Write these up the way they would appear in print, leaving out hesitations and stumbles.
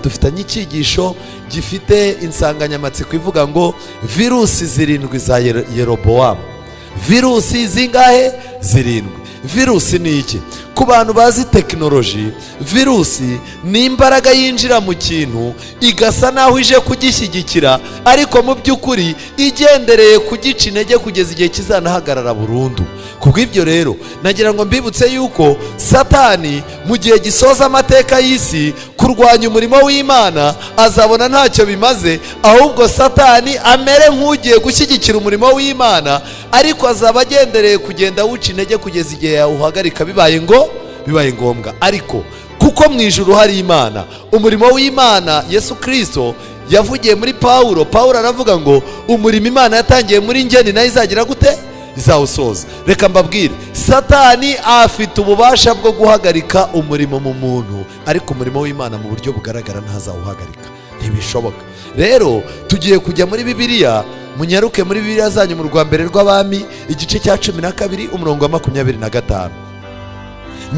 dufitanye icyigisho gifite insanganyamatsiko ivuga ngo virusi zirindwi za Yerobowamu. Virusi zingahe? Zirindwi. Virusi ni iki? Ku bantu bazi tekinoloji, virusi ni imbaraga yinjira mu kintu igasa naho ije kugishyigikira, ariko mu by'ukuri igendereye kugica intege kugeza igihe kizanahagarara burundu. Kubw'ibyo rero nagira ngo mbibutse yuko Satani mu gihe gisoza amateka y'isi kurwanya umurimo w'Imana azabona ntacyo bimaze, ahubwo Satani amere nk'ugiye gushyigikira umurimo w'Imana, ariko azaba agendereye kugenda wuca intege kugeza igihe yawuhagarika bibaye ngombwa. Ariko kuko mu ijuru hari Imana, umurimo w'Imana Yesu Kristo yavugiye muri Pawulo aravuga ngo umurimo Imana yatangiye muri njye ni nayo izagira gute? Izawusoza. Reka mbabwire, Satani afite ububasha bwo guhagarika umurimo mu muntu, ariko umurimo w'Imana mu buryo bugaragara ntazawuhagarika, ntibishoboka. Rero tugiye kujya muri Bibiliya, munyaruke muri Bibiliya zanyu mu Rwambere rw'Abami igice cya 12 umurongo wa 25.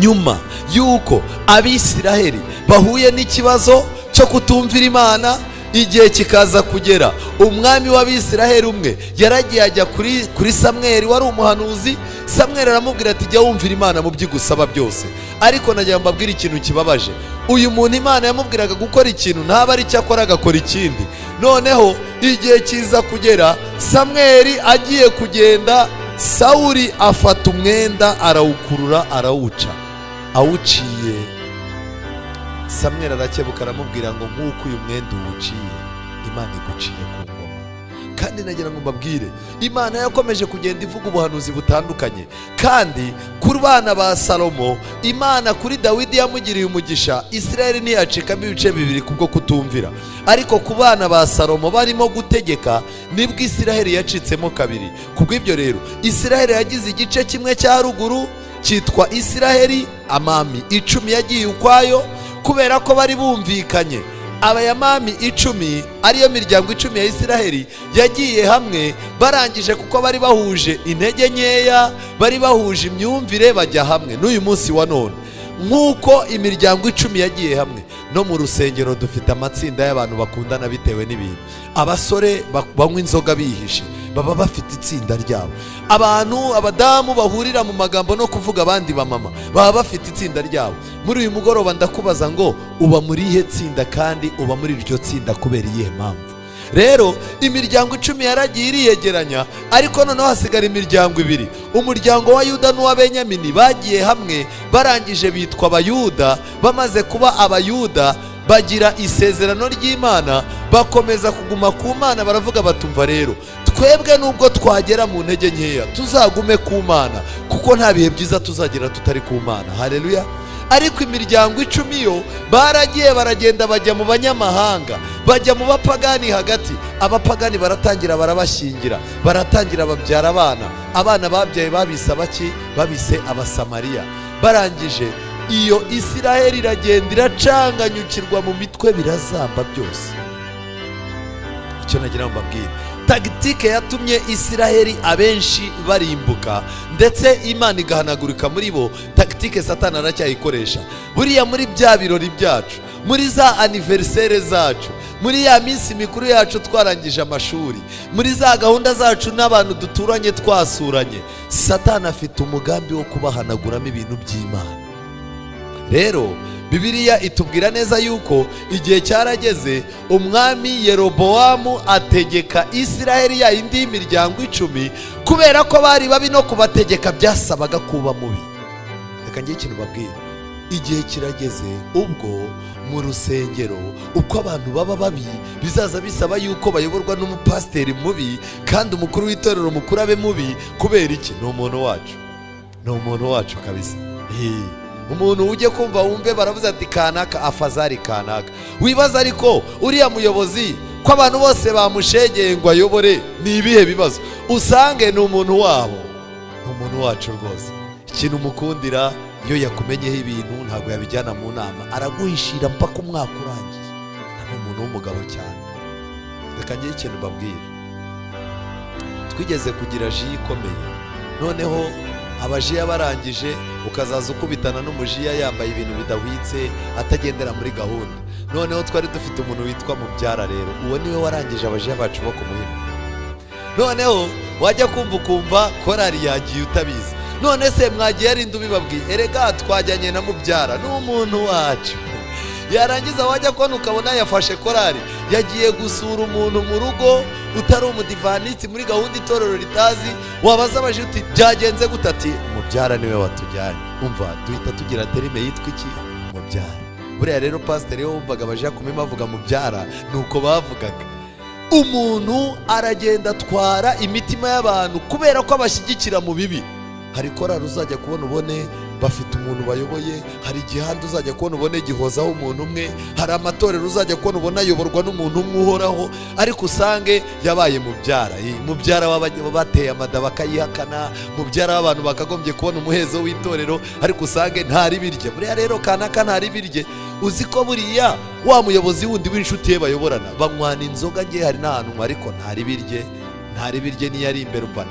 Nyuma yuko Abisiraheli bahuye n'ikibazo cyo kutumvira Imana, igihe kikaza kugera umwami w'Abisiraheli umwe yaragiye ajya kuri Samweli wari umuhanuzi. Samweli aramubwira ati jya wumvira Imana mu by'igusaba byose. Ariko nagira mbabwira ikintu kibabaje, uyu muntu Imana yamubwiraga gukora ikintu ntaba ari cyo akora, agakora ikindi. Noneho igihe kiza kugera Samweli agiye kugenda, Sawuli afata umwenda arawukurura arawuca. Awuciye Samweli arakebuka aramubwira ngo nk'uko uyu mwenda uwuciye Imana iguciye ku ngoma. Kandi nagira ngo mbabwire, Imana yakomeje kugenda ivuga ubuhanuzi butandukanye, kandi ku bana ba Salomo Imana kuri Dawidi yamugiriye umugisha, Isiraheli ntiyacikamo ibice bibiri kubwo kutumvira. Ariko ku bana ba Salomo barimo gutegeka nibwo Isiraheli yacitsemo kabiri. Kubw'ibyo rero Isiraheli yagize igice kimwe cya ruguru cyitwa Isiraheli, amami 10 yagiye ukwayo kubera ko bari bumvikanye. Abayamami 10 ariyo miryango 10 ya Isiraheli yagiye hamwe, barangije kuko bari bahuje intege nkeya, bari bahuje imyumvire, bajya hamwe. N'uyu munsi wa none nk'uko imiryango 10 yagiye hamwe, no mu rusengero dufite amatsinda y'abantu bakundana bitewe n'ibintu. Abasore banywa inzoga bihishe baba bafite itsinda ryabo. Abadamu bahurira mu magambo no kuvuga abandi bamama baba bafite itsinda ryabo. Muri uyu mugoroba ndakubaza ngo uba muri ihe tsinda, kandi uba muri iryo tsinda kubera iyihe mpamvu? Rero imiryango 10 yaragiye iriyegeranya, ariko noneho hasigara imiryango 2. Umuryango wa Yuda n'uwa Benyamini bagiye hamwe, barangije bitwa Abayuda. Bamaze kuba Abayuda bagira isezerano ry'Imana, bakomeza kuguma ku Mana. Baravuga batumva rero twebwe nubwo twagera mu ntege nkeya tuzagume ku Mana, kuko nta bihe byiza tuzagira tutari ku Mana. Haleluya. Ariko imiryango 10 yo baragiye baragenda bajya mu banyamahanga, bajya mu bapagani hagati. Abapagani baratangira barabashyingira, baratangira babyara abana babyaye babise abaki? Babise Abasamariya. Barangije iyo Isiraheli iragenda iracanganyukirwa mu mitwe, birazamba byose. Icyo nagira mbabwira, tagitike yatumye Isiraheli abenshi barimbuka, ndetse Imana igahanagurika muri bo. Tagitike Satani aracyayikoresha. Buriya muri bya birori byacu, muri za anniversaire zacu, muri ya minsi mikuru yacu twarangije amashuri, muri za gahunda zacu n'abantu duturanye twasuranye, Satani afite umugambi wo kubahanaguramo ibintu by'Imana. Rero Bibiliya itubwira neza yuko igihe cyarageze umwami Yerobowamu ategeka Isiraheli ya indi y'imiryango 10, kubera ko bari babi no kubategeka byasabaga kuba mubi. Reka ngiye ikintu babwira, igihe kirageze ubwo mu rusengero uko abantu baba babi bizaza bisaba yuko bayoborwa n'umupasiteri mubi, kandi umukuru w'itorero mukuru abe mubi. Kubera iki? Ni umuntu wacu kabisa. Umuntu ujye kumva wumve baravuze ati kanaka afazari kanaka. Wibaza ariko uriya muyobozi ko abantu bose bamushegeye ngo ayobore, ni ibihe bibazo? Usange ni umuntu wabo, ni umuntu wacu rwose. Ikintu mukundira, iyo yakumenyeho ibintu ntabwo yabijyana mu nama, araguhishira mpaka umwaka urangiye. Ni umuntu w'umugabo cyane. Reka ngiye ikintu babwira, twigeze kugira ji ikomeye, noneho abaji yabarangije ukazaza ukubitana n'umujiya yambaye ibintu bidahwitse atagendera muri gahunda. Noneho twari dufite umuntu witwa Mubyara rero, uwo niwe warangije abajiya bacu bo kumuhima. Noneho wajya kumva korari yagiye utabizi. None se mwagiye arinda ubibabwiye, erega twajyanye na Mubyara n'umuntu wacu. Yarangiza wajya kubona ukabona yafashe korari yagiye gusura umuntu mu rugo utari umudivanisi muri gahunda itorero ritazi, wabaza abaje uti byagenze gutati, Mubyara niwe watujyanye. Umva duhita tugira terime yitwa iki? Mubyara. Buriya rero pasiteri yo wumvaga abaje kumima avuga Mubyara nuko bavugaga. Umuntu aragenda atwara imitima y'abantu kubera ko abashyigikira mu bibi. Hari korari uzajya kubona ubone bafite umuntu bayoboye, hari igihanda uzajya kubona ubone gihozaho umuntu umwe, hari amatorero uzajya kubona ubona ayoborwa n'umuntu umwe uhoraho, ariko usange yabaye Mubyara. Mubyara bateye amada bakayihakana, Mubyara w'abantu bakagombye kubona umuhezo w'itorero, ariko usange ntari birye. Buriya rero kanaka ntari birye. Uzi ko buriya wa muyobozi wundi w'inshuti ye bayoborana banywana inzoga, ngiye hari n'ahantu ariko ntari birye niyo ari imbere umva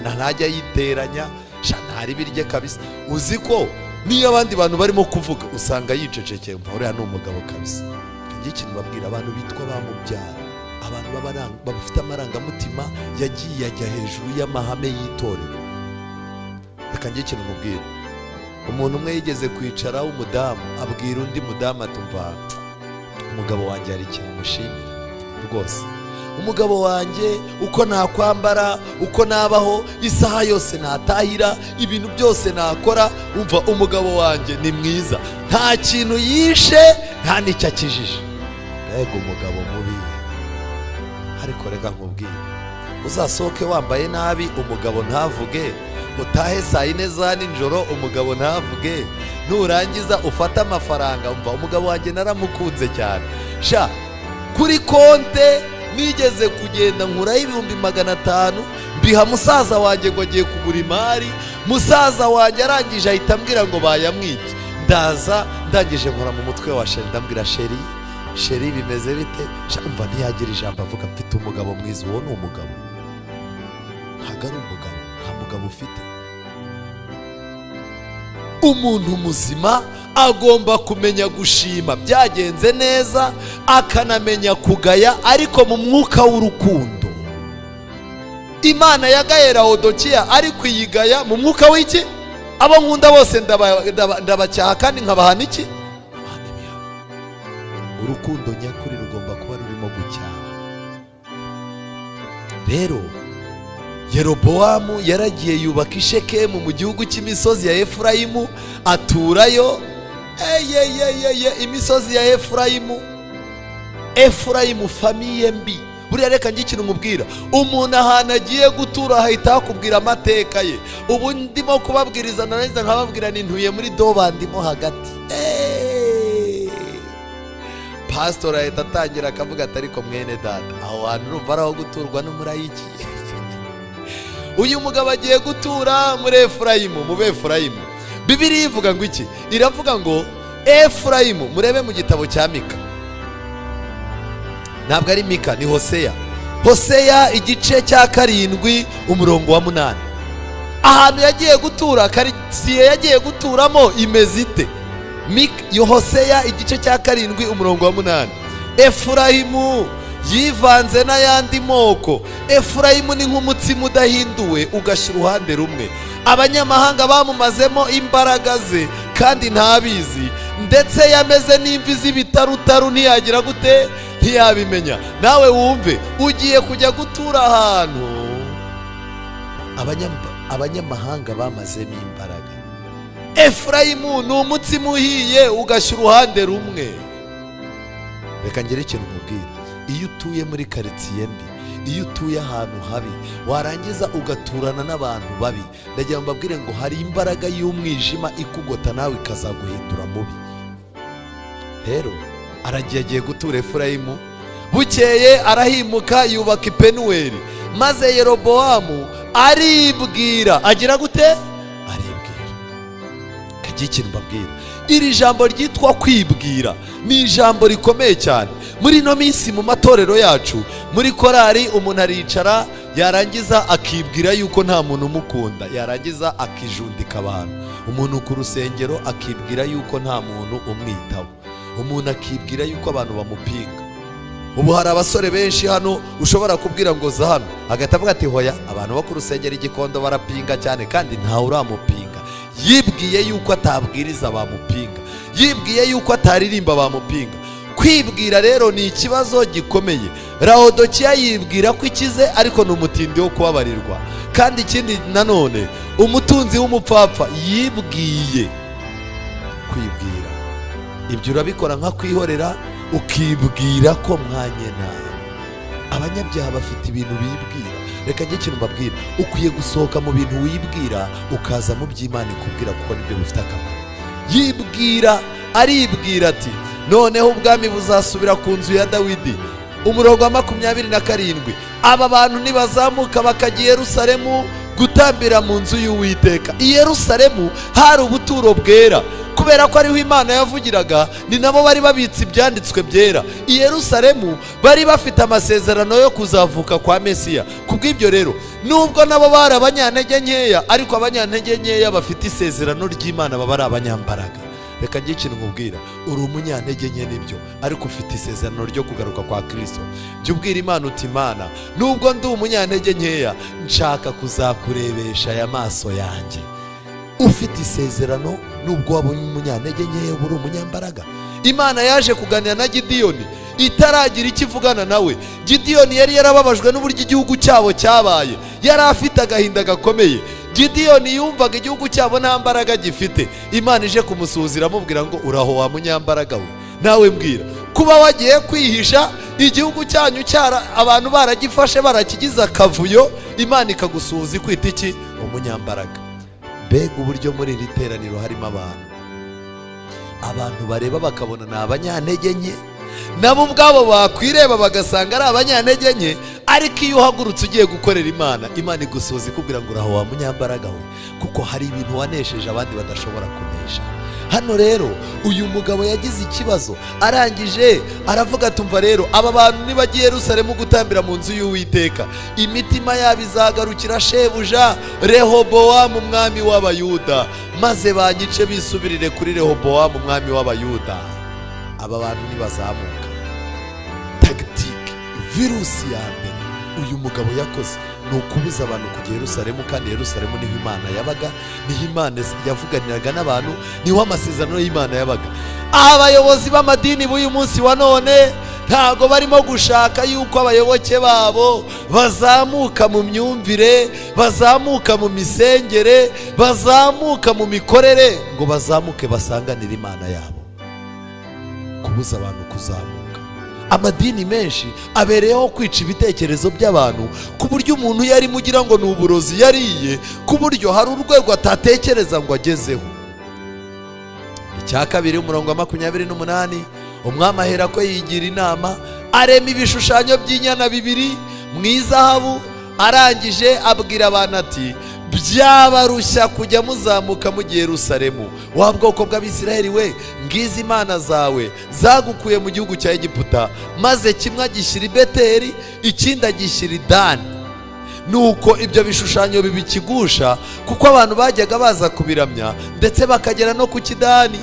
ntajya yiteranya, ntari birye kabisa. Uzi ko niyo abandi bantu barimo kuvuga usanga yicecekeye, umva uriya ni umugabo kabisa. Ngiye ikintu babwira abantu bitwa ba Mubyara, abantu bafite amarangamutima yagiye ajya hejuru y'amahame y'itorero. Reka ngiye ikintu mubwira, umuntu umwe yigeze kwicara w'umudamu abwira undi mudamu atumva umugabo wanjye hari ikintu mushimira rwose, umugabo wanjye uko nakwambara, uko nabaho, isaha yose natahira, ibintu byose nakora, umva umugabo wanjye ni mwiza, nta kintu yishe nta n'icyo akijije. Mbega umugabo mubi. Ariko reka nkubwire, uzasohoke wambaye nabi umugabo ntavuge, utahe saa 4 za nijoro umugabo ntavuge, nurangiza ufata amafaranga, umva umugabo wanjye naramukunze cyane sha, kuri konte nigeze kugenda nkuraho 500 mbiha musaza wanjye ngo agiye kugura imari. Musaza wanjye arangije ahita ambwira ngo bayamwibye. Ndaza ndangije nkora mu mutwe wa Sheri, ndambwira Sheri bimeze bite? Umva ntiyagira ijambo avuga, mfite umugabo mwiza. Uwo ni umugabo? Ntabwo ari umugabo, nta mugabo ufite. Umuntu muzima agomba kumenya gushima byagenze neza, akanamenya kugaya ariko mu mwuka w'urukundo. Imana yagaye Laodikiya ariko iyigaya mu mwuka w'iki? Abo nkunda bose ndabacyaha kandi nkabahana iki? Abana bihano. Urukundo nyakuri rugomba kuba rurimo gucyaha. Rero Yerobowamu yaragiye yubaka i Shekemu mu gihugu cy'imisozi ya Efurayimu, aturayo. Imisozi ya Efurayimu famiye mbi. Buriya reka ngiye ikintu nkubwira, umuntu ahantu agiye gutura ahita akubwira amateka ye. Ubu ndimo kubabwiriza narangiza nkababwira nintuye muri Doba ndimo hagati. Pastor ahita atangira akavuga ati ariko mwene data, aho hantu urumva ari aho guturwa n'umurayiki. Uyu mugabo agiye gutura muri Efurayimu, mu Befurayimu. Bibiliya ivuga ngo iki? Iravuga ngo Efurayimu, murebe mu gitabo cya Mika. Ntabwo ari Mika, ni Hoseya igice cya 7 umurongo wa 8. Ahantu yagiye gutura, karisiye yagiye guturamo imeze ite? Hoseya igice cya 7 umurongo wa 8. Efurayimu yivanze n'ayandi moko. Efurayimu ni nk'umutsima udahinduwe ugashyira uruhande rumwe. Abanyamahanga bamumazemo imbaraga ze kandi ntabizi, ndetse yameze n'imvi z'ibitarutaru ntiyagira gute, ntiyabimenya. Nawe wumve ugiye kujya gutura ahantu abanyamahanga bamazemo imbaraga. Efurayimu ni umutsima uhiye ugashyira uruhande rumwe. Reka ngire ikintu nkubwira, iyo utuye muri karitsiye mbi, iyo utuye ahantu habi, warangiza ugaturana n'abantu babi, ndagira ngo mbabwire ngo hari imbaraga y'umwijima ikugota nawe ikazaguhindura mubi. Rero agiye gutura Efurayimu, bukeye arahimuka yubaka i Penuweli, maze Yerobowamu aribwira. Agira gute? Aribwira. Kagiye ikintu mbabwira, iri jambo ryitwa kwibwira ni ijambo rikomeye cyane. Muri no minsi mu matorero yacu, muri korari umuntu aricara yarangiza akibwira yuko nta muntu umukunda, yarangiza akijundika abantu. umuntu ku rusengero akibwira yuko nta muntu umwitaho, umuntu akibwira yuko abantu bamupinga. Ubu hari abasore benshi hano ushobora kubwira ngo za hano, agahita avuga ati hoya abantu bo ku rusengero igikondo barapinga cyane, kandi ntawe uramupinga. Yibwiye yuko atabwiriza bamupinga, yibwiye yuko ataririmba bamupinga. Kwibwira rero ni ikibazo gikomeye. Laodikiya yibwira ko ikize, ariko ni umutindi wo kubabarirwa. Kandi ikindi nanone, umutunzi w'umupfapfa yibwiye. Kwibwira ibyo urabikora nka kwihorera, ukibwira ko mwanye nawe. Abanyabyaha bafite ibintu bibwira. Reka njye ikintu mbabwira, ukwiye gusohoka mu bintu wibwira ukaza mu by'Imana ikubwira, kuko nibyo bifite akamaro. Yibwira, aribwira ati noneho ubwami buzasubira ku nzu ya Dawidi. Umurongo wa 27, aba bantu nibazamuka bakajya i Yerusalemu gutambira mu nzu y'Uwiteka. I Yerusalemu hari ubuturo bwera, kubera ko ariho Imana yavugiraga, ni nabo bari babitse ibyanditswe byera. I Yerusalemu bari bafite amasezerano yo kuzavuka kwa Mesiya. Kubw'ibyo rero, nubwo nabo bari abanyantege nkeya, ariko abanyantege nkeya bafite isezerano ry'Imana baba ari abanyambaraga. Reka njye ikintu nkubwira, uri umunyantege nke nibyo, ariko ufite isezerano ryo kugaruka kwa Kristo. Jya ubwira Imana uti Imana, nubwo ndi umunyantege nkeya, nshaka kuzakurebesha aya maso yanjye. Ufite isezerano, nubwo wabonye umunyantege nkeya uri umunyambaraga. Imana yaje kuganira na Gideyoni itaragira ikivugana nawe. Gideyoni yari yarababajwe n'uburyo igihugu cyabo cyabaye, yari afite agahinda gakomeye. Gideyoni yumvaga igihugu cyabo nta mbaraga gifite. Imana ije kumusuhuzira amubwira ngo uraho wa munyambaraga we. Nawe mbwira, kuba wagiye kwihisha igihugu cyanyu abantu baragifashe barakigize akavuyo, Imana ikagusuhuza ikwita iki? Umunyambaraga. Mbega uburyo muri iri teraniro harimo abantu bareba bakabona ni abanyantege nke, nabo ubwabo bakwireba bagasanga ari abanyantege nke, ariko iyo uhagurutse ugiye gukorera Imana, Imana igusuhuza ikubwira ngo uraho wa munyambaraga we, kuko hari ibintu wanesheje abandi badashobora kunesha. Hano rero uyu mugabo yagize ikibazo, arangije aravuga tumva rero aba bantu nibagiye Yerusalemu gutambira mu nzu y'Uwiteka, imitima yabo izagarukira shebuja Rehobowamu umwami w'Abayuda, maze banyice bisubirire kuri Rehobowamu umwami w'Abayuda. Aba bantu nibazamuka, tactique virusi ya mbere uyu mugabo yakoze ni ukubuza abantu kujya Yerusalemu, kandi Yerusalemu niho Imana yabaga, niho Imana yavuganiraga n'abantu, niho amasezerano y'Imana yabaga. Abayobozi b'amadini b'uyu munsi wa none ntago barimo gushaka yuko abayoboke babo bazamuka mu myumvire, bazamuka mu misengere, bazamuka mu mikorere, ngo bazamuke basanganire Imana yabo. Kubuza abantu kuzamuka. Amadini menshi abereyeho kwica ibitekerezo by'abantu, ku buryo umuntu yari mugira ngo ni uburozi yariye, ku buryo hari urwego atatekereza ngo agezeho. Icya kabiri, umurongo wa 28, umwami ahera ko yigira inama, arema ibishushanyo by'inyana 2 mu izahabu. Arangije abwira abantu ati byabarushya kujya muzamuka mu Yerusalemu, wa bwoko bw'Abisiraheli we, ngizi imana zawe zagukuye mu gihugu cya Egiputa, maze kimwe agishyira i Beteli, ikindi agishyira i Dani. Nuko ibyo bishushanyo bibikigusha, kuko abantu bajyaga baza kubiramya, ndetse bakagera no ku Kidani.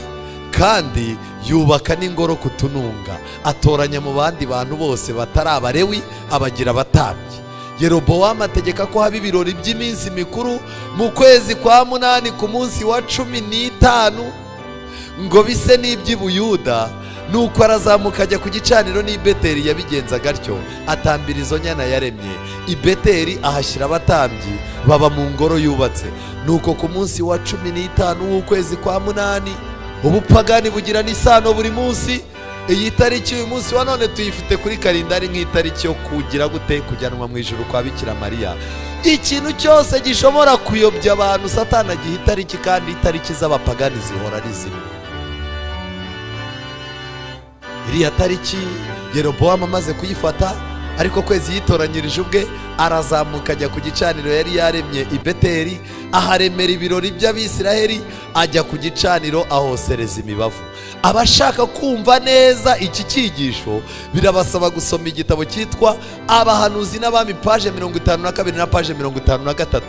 Kandi yubaka n'ingoro ku tununga, atoranya mu bandi bantu bose batari Abalewi abagira abatambyi. Yerobowamu ategeka ko haba ibirori by'iminsi mikuru mu kwezi kwa 8 ku munsi wa 15, ngo bise n'iby'Ubuyuda. Nuko arazamuka ajya ku gicaniro n'i Beteli, yabigenzaga atyo, atambira izo nyana yaremye. I Beteli ahashyira abatambyi baba mu ngoro yubatse. Nuko ku munsi wa 15 w'ukwezi kwa 8, ubupagani bugira n'isano buri munsi. Iyi tariki uyu munsi wa none tuyifite kuri kalendari nk'itariki yo kugira gute, kujyanwa mu ijuru kwa Bikira Mariya. Ikintu cyose gishobora kuyobya abantu Satani agiha itariki, kandi itariki z'abapagani zihora ari zimwe. Iriya tariki Yerobowamu amaze kuyifata, ariko kwezi yitoranyirije ubwe, arazamuka ajya ku gicaniro yari yaremye i Beteli, aharemera ibirori by'Abisiraheli, ajya ku gicaniro ahosereza imibavu. Abashaka kumva neza iki cyigisho birabasaba gusoma igitabo cyitwa Abahanuzi n'Abami page 52 na page 53,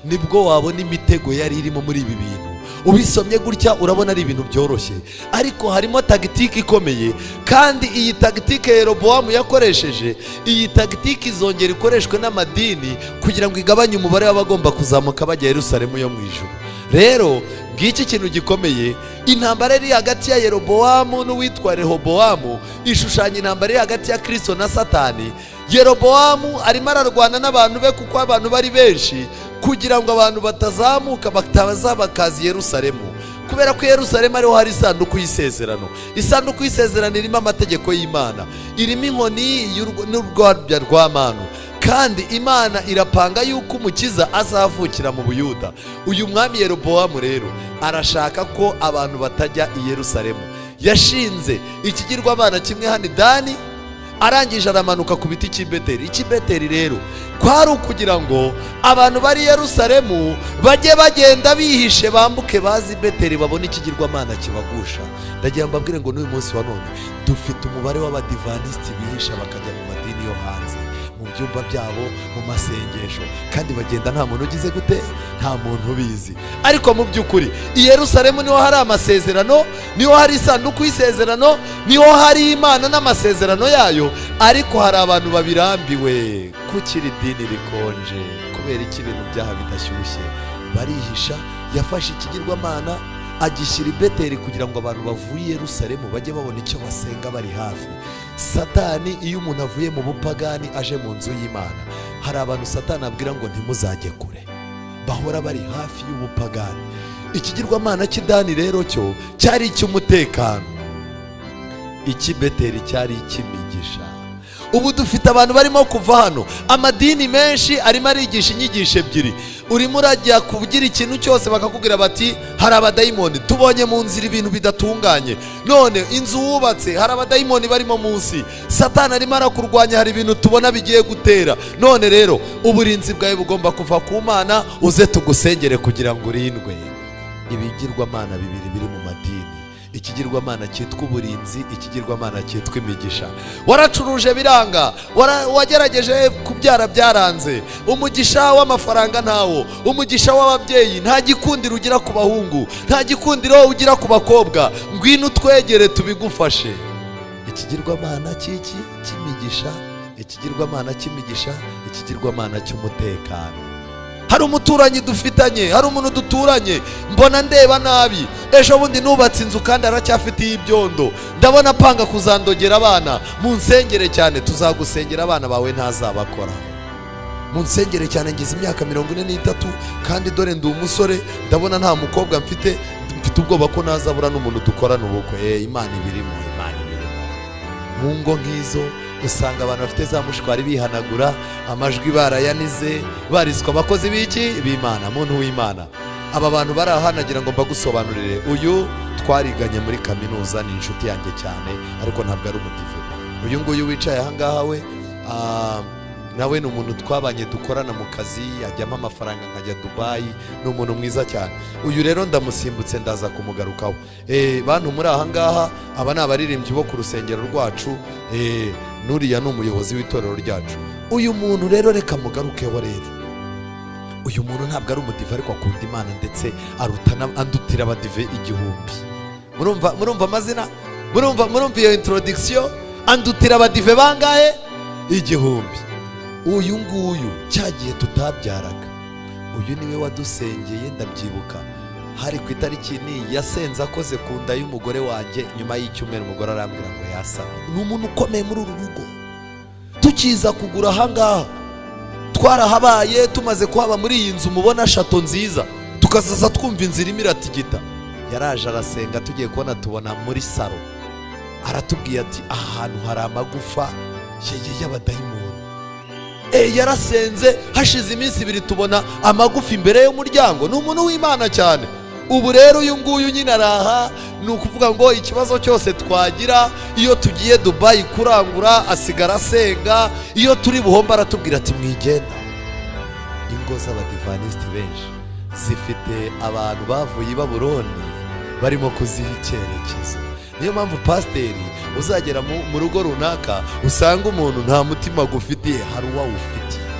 nibwo wabona imitego yari irimo muri ibi bintu. ubisomye gutya urabona ari ibintu byoroshye, ariko harimo tagitike ikomeye. Kandi iyi tagitike Yerobowamu yakoresheje, iyi tagitike izongera ikoreshwe n'amadini kugira ngo igabanye umubare w'abagomba kuzamuka bajya Yerusalemu yo mu ijuru. Rero ngiki kintu gikomeye, intambara iri hagati ya Yerobowamu n'uwitwa Rehobowamu ishushanya intambara iri hagati ya Kristo na Satani. Yerobowamu arimo ararwana n'abantu be kuko abantu bari benshi, kugira ngo abantu batazamuka bataza bakaza Yerusalemu, kubera ko Yerusalemu ariho hari isanduku y'isezerano. Isanduku y'isezerano irimo amategeko y'Imana, irimo inkoni n'urwabya rwa manu, kandi Imana irapanga yuko umukiza azavukira mu Buyuda. Uyu mwami Yerobowamu rero arashaka ko abantu batajya i Yerusalemu. Yashinze ikigirwamana kimwe hano Dani, arangije aramanuka ku biti cy'Ibeteri. Ikibeteri rero kwari ukugira ngo abantu bari Yerusalemu bajye bagenda bihishe, bambuke bazi Beteri, babone ikigirwamana kibagusha. Ndagira mbabwire ngo n'uyu munsi wa none dufite umubare w'abadivanisiti bihisha bakajya mu madini yo hanze, mu byumba byabo, mu masengesho, kandi bagenda nta muntu ugize gute, nta muntu ubizi. Ariko mu by'ukuri i Yerusalemu niho hari amasezerano, niho hari isanduku y'isezerano, niho hari Imana n'amasezerano yayo. Ariko hari abantu babirambiwe kukiri dini rikonje, kubera iki ibintu byaha bidashyushye, barihisha. Yafashe ikigirwamana agishyira i Beteri kugira ngo abantu bavuye i Yerusalemu bajye babona icyo basenga bari hafi. Satani iyo umuntu avuye mu bupagani aje mu nzu y'Imana, hari abantu Satani abwira ngo ntimuzajye kure, bahora bari hafi y'ubupagani. Ikigirwamana cy'Idani rero cyo cyari icy'umutekano, iki Beteri cyari icy'imigisha. Ubu dufite abantu barimo kuva hano, amadini menshi arimo arigisha inyigisho ebyiri. Urimo urajya kugira ikintu cyose bakakubwira bati hari abadayimoni, tubonye mu nzira ibintu bidatunganye, none inzu wubatse hari abadayimoni barimo munsi, Satani arimo arakurwanya, hari ibintu tubona bigiye gutera. None rero uburinzi bwawe bugomba kuva ku Mana, uze tugusengere kugira ngo urindwe. Ibigirwamana bibiri biri mu madini, ikigirwamana cyitwa uburinzi, ikigirwamana cyitwa imigisha. Waracuruje biranga, wagerageje kubyara byaranze, umugisha w'amafaranga ntawo, umugisha w'ababyeyi, nta gikundiro ugira ku bahungu, nta gikundiro ugira ku bakobwa, ngwino twegere tubigufashe. Ikigirwamana cy'iki cy'imigisha, ikigirwamana cy'imigisha, ikigirwamana cy'umutekano. Hari umuturanyi dufitanye, hari umuntu duturanye, mbona ndeba nabi, ejo bundi nubatse inzu kandi aracyafitiye ibyondo, ndabona panga kuzandogera abana, munsengere cyane. Tuzagusengera, abana bawe ntazabakora. Munsengere cyane, ngize imyaka 43 kandi dore ndi umusore, ndabona nta mukobwa mfite ubwoba ko nazabura n'umuntu dukorana ubukwe. Imana ibirimo, Imana ibirimo. Mu ngo nk'izo usanga abantu bafite za mushwari bihanagura, amajwi barayanize, bariswa abakozi b'iki b'Imana, muntu w'Imana. Aba bantu barahanagira ngo mbagusobanurire. Uyu twariganye muri kaminuza, ni inshuti yanjye cyane, ariko ntabwo ari umudive. Uyu nguyu wicaye aha ngaha we, nawe ni umuntu twabanye dukorana mu kazi, yajyamo amafaranga nkajya Dubai, ni umuntu mwiza cyane. Uyu rero ndamusimbutse ndaza kumugarukaho. Bantu muri aha ngaha, aba ni abaririmbyi bo ku rusengero rwacu, nuriya ni umuyobozi w'itorero ryacu. Uyu muntu rero reka mugarukeho rero. Uyu muntu ntabwo ari umudive, ariko akunda Imana ndetse andutira abadive 1000. Murumva amazina, murumva iyo introduction, andutira abadive bangahe? 1000. Uyu nguyu cyagiye tutabyaraga, uyu niwe wadusengeye, ndabyibuka hari ku itariki ni yasenze akoze ku nda y'umugore wanjye. Nyuma y'icyumweru umugore arambwira ngo yasamye. Ni umuntu ukomeye muri uru rugo. Tukiza kugura aha ngaha, twarahabaye, tumaze kuhaba muri iyi nzu mubona shato nziza, tukazaza twumva inzira imwe iratigita. Yaraje arasenga, tugiye kubona tubona muri saro, aratubwiye ati ahantu hari amagufa y'abadayimoni. Yarasenze, hashize iminsi 2 tubona amagufa imbere y'umuryango. Ni umuntu w'Imana cyane. Ubu rero uyu nguyu nyine araha, ni ukuvuga ngo ikibazo cyose twagira, iyo tugiye Dubai kurangura asigara asenga, iyo turi buhomba aratubwira ati mwigenda. Ingo z'abadivanisiti benshi zifite abantu bavuye i Babuloni barimo kuziha icyerekezo. Niyo mpamvu pasiteri uzagera mu rugo runaka usanga umuntu nta mutima gufitiye, hari uwawufitiye.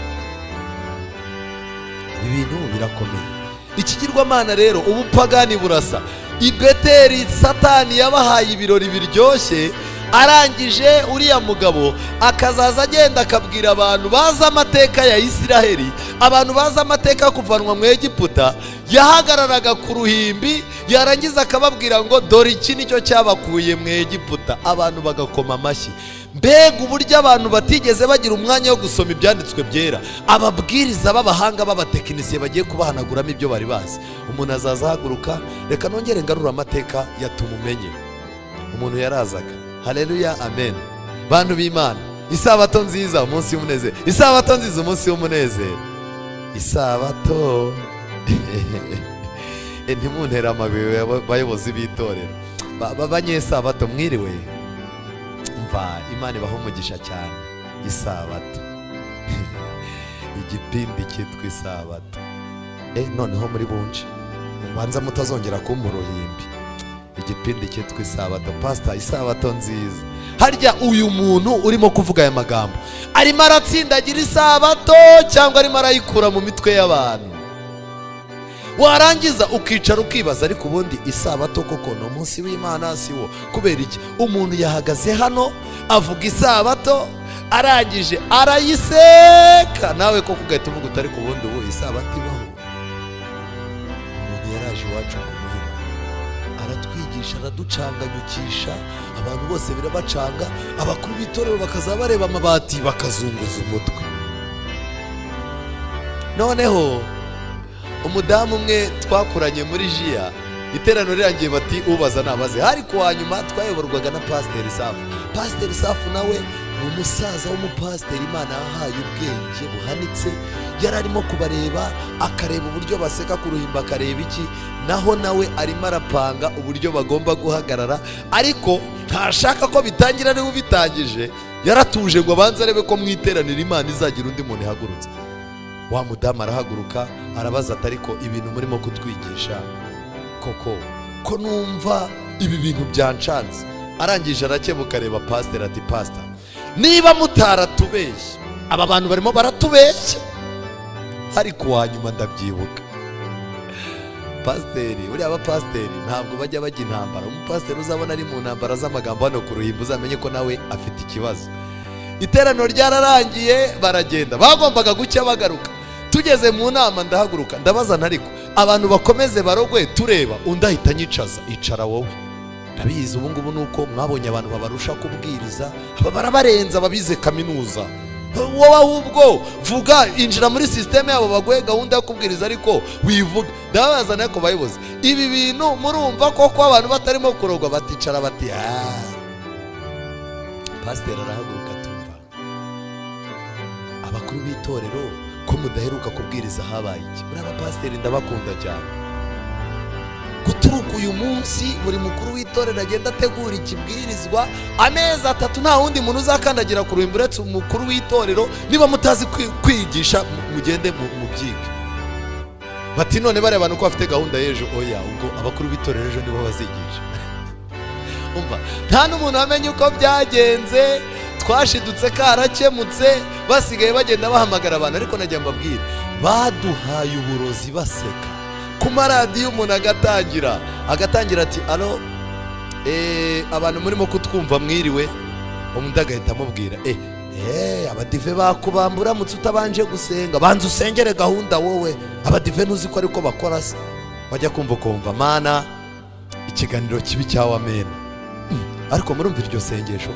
Ibi bintu birakomeye. ikigirwamana rero ubupagani burasa. I Beteli Satani yabahaye ibirori biryoshye, arangije uriya mugabo akazaza agenda akabwira abantu bazi amateka ya Isiraheli, abantu bazi amateka kuvanwa mu Egiputa, yahagararaga ku ruhimbi yarangiza akababwira ngo dore iki nicyo cyabakuye mu Egiputa, abantu bagakoma amashyi. Mbega uburyo abantu batigeze bagira umwanya wo gusoma ibyanditswe byera, ababwiriza b'abahanga b'abatekinisiye bagiye kubahanaguramo ibyo bari bazi. Umuntu azaza ahaguruka, reka nongere ngarura amateka yatumumenye. Umuntu yarazaga, haleluya, amen. Bantu b'Imana, isabato nziza, umunsi w'umunezero. Isabato nziza, umunsi w'umunezero. Isabato ntimuntera amabuye bayobozi b'itorero. Banyesabato mwiriwe, Imana ibaho umugisha cyane. Isabato igipindi cyitwa isabato. Noneho muri bunci mubanza mutazongera kumpa uruhimbi. Igipindi cyitwa isabato. Pastor, isabato nziza. Harya uyu muntu urimo kuvuga aya magambo arimo aratsindagira isabato cyangwa arimo arayikura mu mitwe y'abantu? Warangiza ukicara ukibaza, ariko ubundi isabato koko no munsi w'Imana siwo? Kubera iki umuntu yahagaze hano avuga isabato arangije arayiseka, nawe koko ugahita uvuga utari ku bundi ubu isabato ibaho? Umuntu yaraje iwacu ku muhima aratwigisha, araducanganyukisha, abantu bose birabacanga, abakuru b'itorero bakaza bareba amabati bakazunguza umutwe. Noneho umudamu umwe twakuranye muri JIA, iterano rirangiye bati ubaza nabaze. Hari kuwa nyuma twayoborwaga na Pasiteri Safu. Pasiteri Safu nawe ni umusaza w'umupasiteri Imana yahaye ubwenge buhanitse, yari arimo kubareba akareba uburyo baseka ku ruhimba, akareba iki, naho nawe arimo arapanga uburyo bagomba guhagarara, ariko ntashaka ko bitangira ariwe ubitangije. Yaratuje ngo abanze arebe ko mwiteranira Imana izagira undi muntu ihagurutse. Wa mudamu arahaguruka arabaza ati ariko ibintu murimo kutwigisha koko ko numva ibi bintu byancanze? Arangije arakebuka areba pasiteri ati pastor, niba mutaratubeshye, aba bantu barimo baratubeshya. Ariko wanyuma ndabyibuka pasiteri, uriya abapasiteri ntabwo bajya bajya intambara. Umupasiteri uzabona ari mu ntambara z'amagambo hano ku ruhimbi uzamenye ko nawe afite ikibazo. Iterano ryararangiye baragenda, bagombaga gucya bagaruka. Tugeze mu nama ndahaguruka ndabaza, ariko abantu bakomeze barogwe tureba, undi ahita nyicaza, icara wowe. Ndabizi ubu ngubu nuko mwabonye abantu babarusha kubwiriza, barabarenza babize kaminuza. Wowe ahubwo vuga, injira muri systeme yabo baguhe gahunda yo kubwiriza, ariko wivuga. Ndabaza nako bayobozi, ibi bintu murumva koko abantu batarimo kurogwa? Baticara bati pasiteri arahaguruka, tumva abakuru b'itorero ko mudaheruka kubwiriza habaye iki? Muri abapasiteri ndabakunda cyane. Guturuka uyu munsi buri mukuru w'itorero agenda ategura ikibwirizwa amezi 3, nta wundi muntu uzakandagira ku ruhimbi uretse umukuru w'itorero. Niba mutazi kwigisha mugende mu byige. Bati none bare abantu ko bafite gahunda y'ejo. Oya, ubwo abakuru b'itorero ejo nibo bazigisha. Umva, nta n'umuntu amenye uko byagenze, twashidutse karakemutse, basigaye bagenda bahamagara abantu. Ariko najya mbabwira, baduhaye uburozi baseka ku maradiyo. Umuntu agatangira ati alo, abantu murimo kutwumva mwiriwe. Umuntu agahita amubwira abadive bakubambura mutse utabanje gusenga, banza usengere gahunda wowe. Abadive ntuzi ko ariko bakora se? Wajya kumva mana ikiganiro kibi cyawe amen. Ariko murumva iryo sengesho,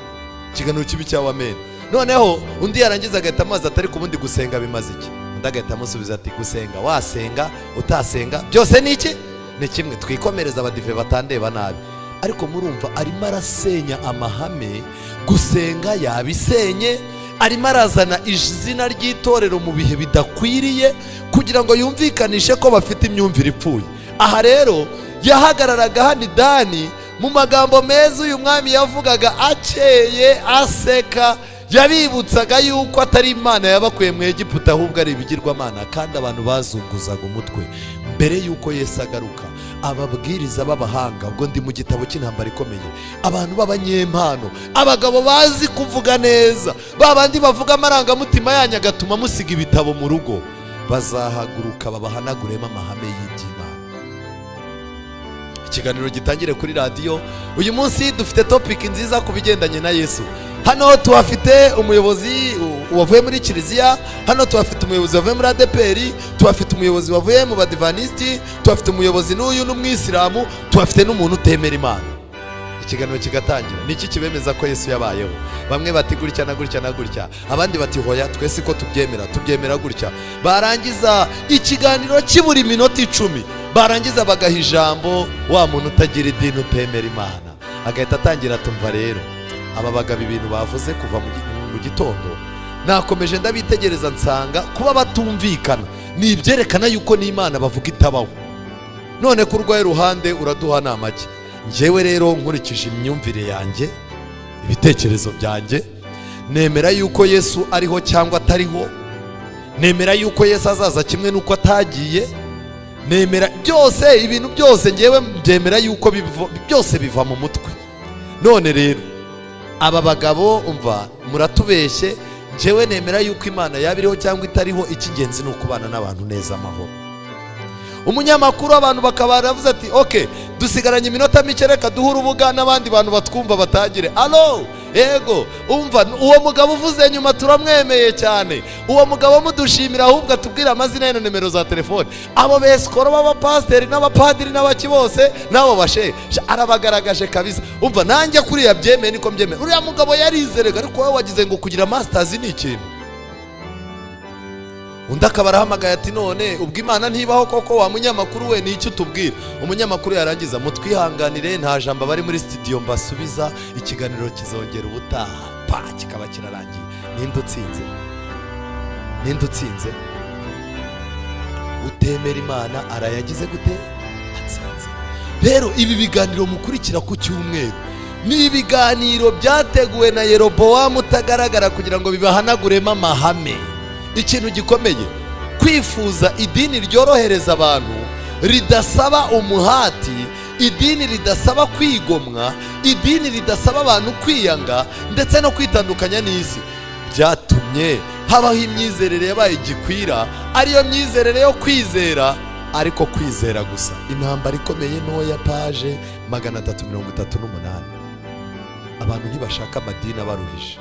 ikiganiro kibi cyawe amen. Noneho undi yarangiza agahita amazi atari ku bundi gusenga bimaze iki? Undi agahita amusubiza ati gusenga wasenga utasenga byose ni iki? Ni kimwe. Twikomereza abadive batandeba nabi. Ariko murumva arimo arasenya amahame. Gusenga yabisenye, arimo arazana izina ry'itorero mu bihe bidakwiriye kugira ngo yumvikanishe ko bafite imyumvire ipfuye. Aha rero yahagararaga hano Dani mu magambo meza uyu mwami yavugaga akeye aseka, yabibutsaga yuko atari Imana yabakuye mu Egiputa, ahubwo ari ibigirwamana. Kandi abantu bazunguzaga umutwe mbere yuko Yesu agaruka. Ababwiriza b'abahanga, ubwo ndi mu gitabo cy'intambara ikomeye, abantu b'abanyempano, abagabo bazi kuvuga neza, babandi bavuga amarangamutima yanyu agatuma musiga ibitabo mu rugo. bazahaguruka babahanaguremo amahame y'iby'Imana. Ikiganiro gitangire kuri radio. Uyu munsi dufite topic nziza ku bigendanye na Yesu. Hano tuhafite umuyobozi wavuye muri Kiliziya, hano tuhafite umuyobozi wavuye muri ADPR, tuhafite umuyobozi wavuye mu Badivanisti, tuhafite umuyobozi n'uyu n'umwisilamu, tuhafite n'umuntu utemera Imana. Ikiganiro kigatangira. Niki kibemeza ko Yesu yabayeho? Bamwe bati gutya na gutya na gutya, abandi bati hoya twese ko tubyemera gutya. Barangiza ikiganiro kiburi minota 10, barangiza bagaha ijambo wa muntu utagira idini utemera Imana. Agahita atangira tumva rero aba bagabo ibintu bavuze kuva mu gitondo nakomeje ndabitegereza nsanga kuba batumvikana ni ibyerekana yuko n'Imana bavuga itabaho. None ku rwaye ruhande uraduha namaki. Njyewe rero nkurikije imyumvire yanjye, ibitekerezo byanjye, nemera yuko Yesu ariho cyangwa atariho, nemera yuko Yesu azaza kimwe nuko atagiye, nemera byose, ibintu byose njyewe byemera yuko byose biva mu mutwe. None rero aba bagabo umva muratubeshye, njyewe nemera yuko Imana yabiriho cyangwa itariho, ikigenzi ni ukubana n'abantu neza amahoro. Umunyamakuru abantu bakaba baravuze ati okay, dusigaranye iminota mike reka duhe urubuga n'abandi bantu batwumva batagire. Allo ego umva uwo mugabo uvuze nyuma turamwemeye cyane, uwo mugabo mudushimira ahubwo atubwira amazina na nimero za telefone. Abo besikoro b'abapasteri n'abapadiri n'abaki bose nabo bashe arabagaragaje kabisa. Umva nanjye kuri yabyemeye niko mbyemeye. Uriya mugabo yarizerega ariko wowe wagize ngo kugira masters ni ikintu. Undi akabarahamagaye ati none ubwo Imana ntibaho koko wa munyamakuru we n'icyo tubwira. Umunyamakuru yarangiza mutwihanganire nta jambo bari muri studio mbasubiza, ikiganiro kizongera ubutaha kikaba kirarangiye. Ninde utsinze utemera Imana arayagize gute atsinze. Rero ibi biganiro mukurikira ku cyumweru ni ibiganiro byateguwe na Yerobowamu utagaragara kugira ngo bibahanaguremo amahame. Ikintu gikomeye kwifuza idini ryorohereza abantu, ridasaba umuhati, idini ridasaba kwigomwa, idini ridasaba abantu kwiyanga ndetse no kwitandukanya n'isi, byatumye habaho imyizerere yabaye gikwira, ariyo myizerere yo kwizera, ariko kwizera gusa. Intambara ikomeye ntoya paje 338. Abantu ntibashaka amadini abaruhije,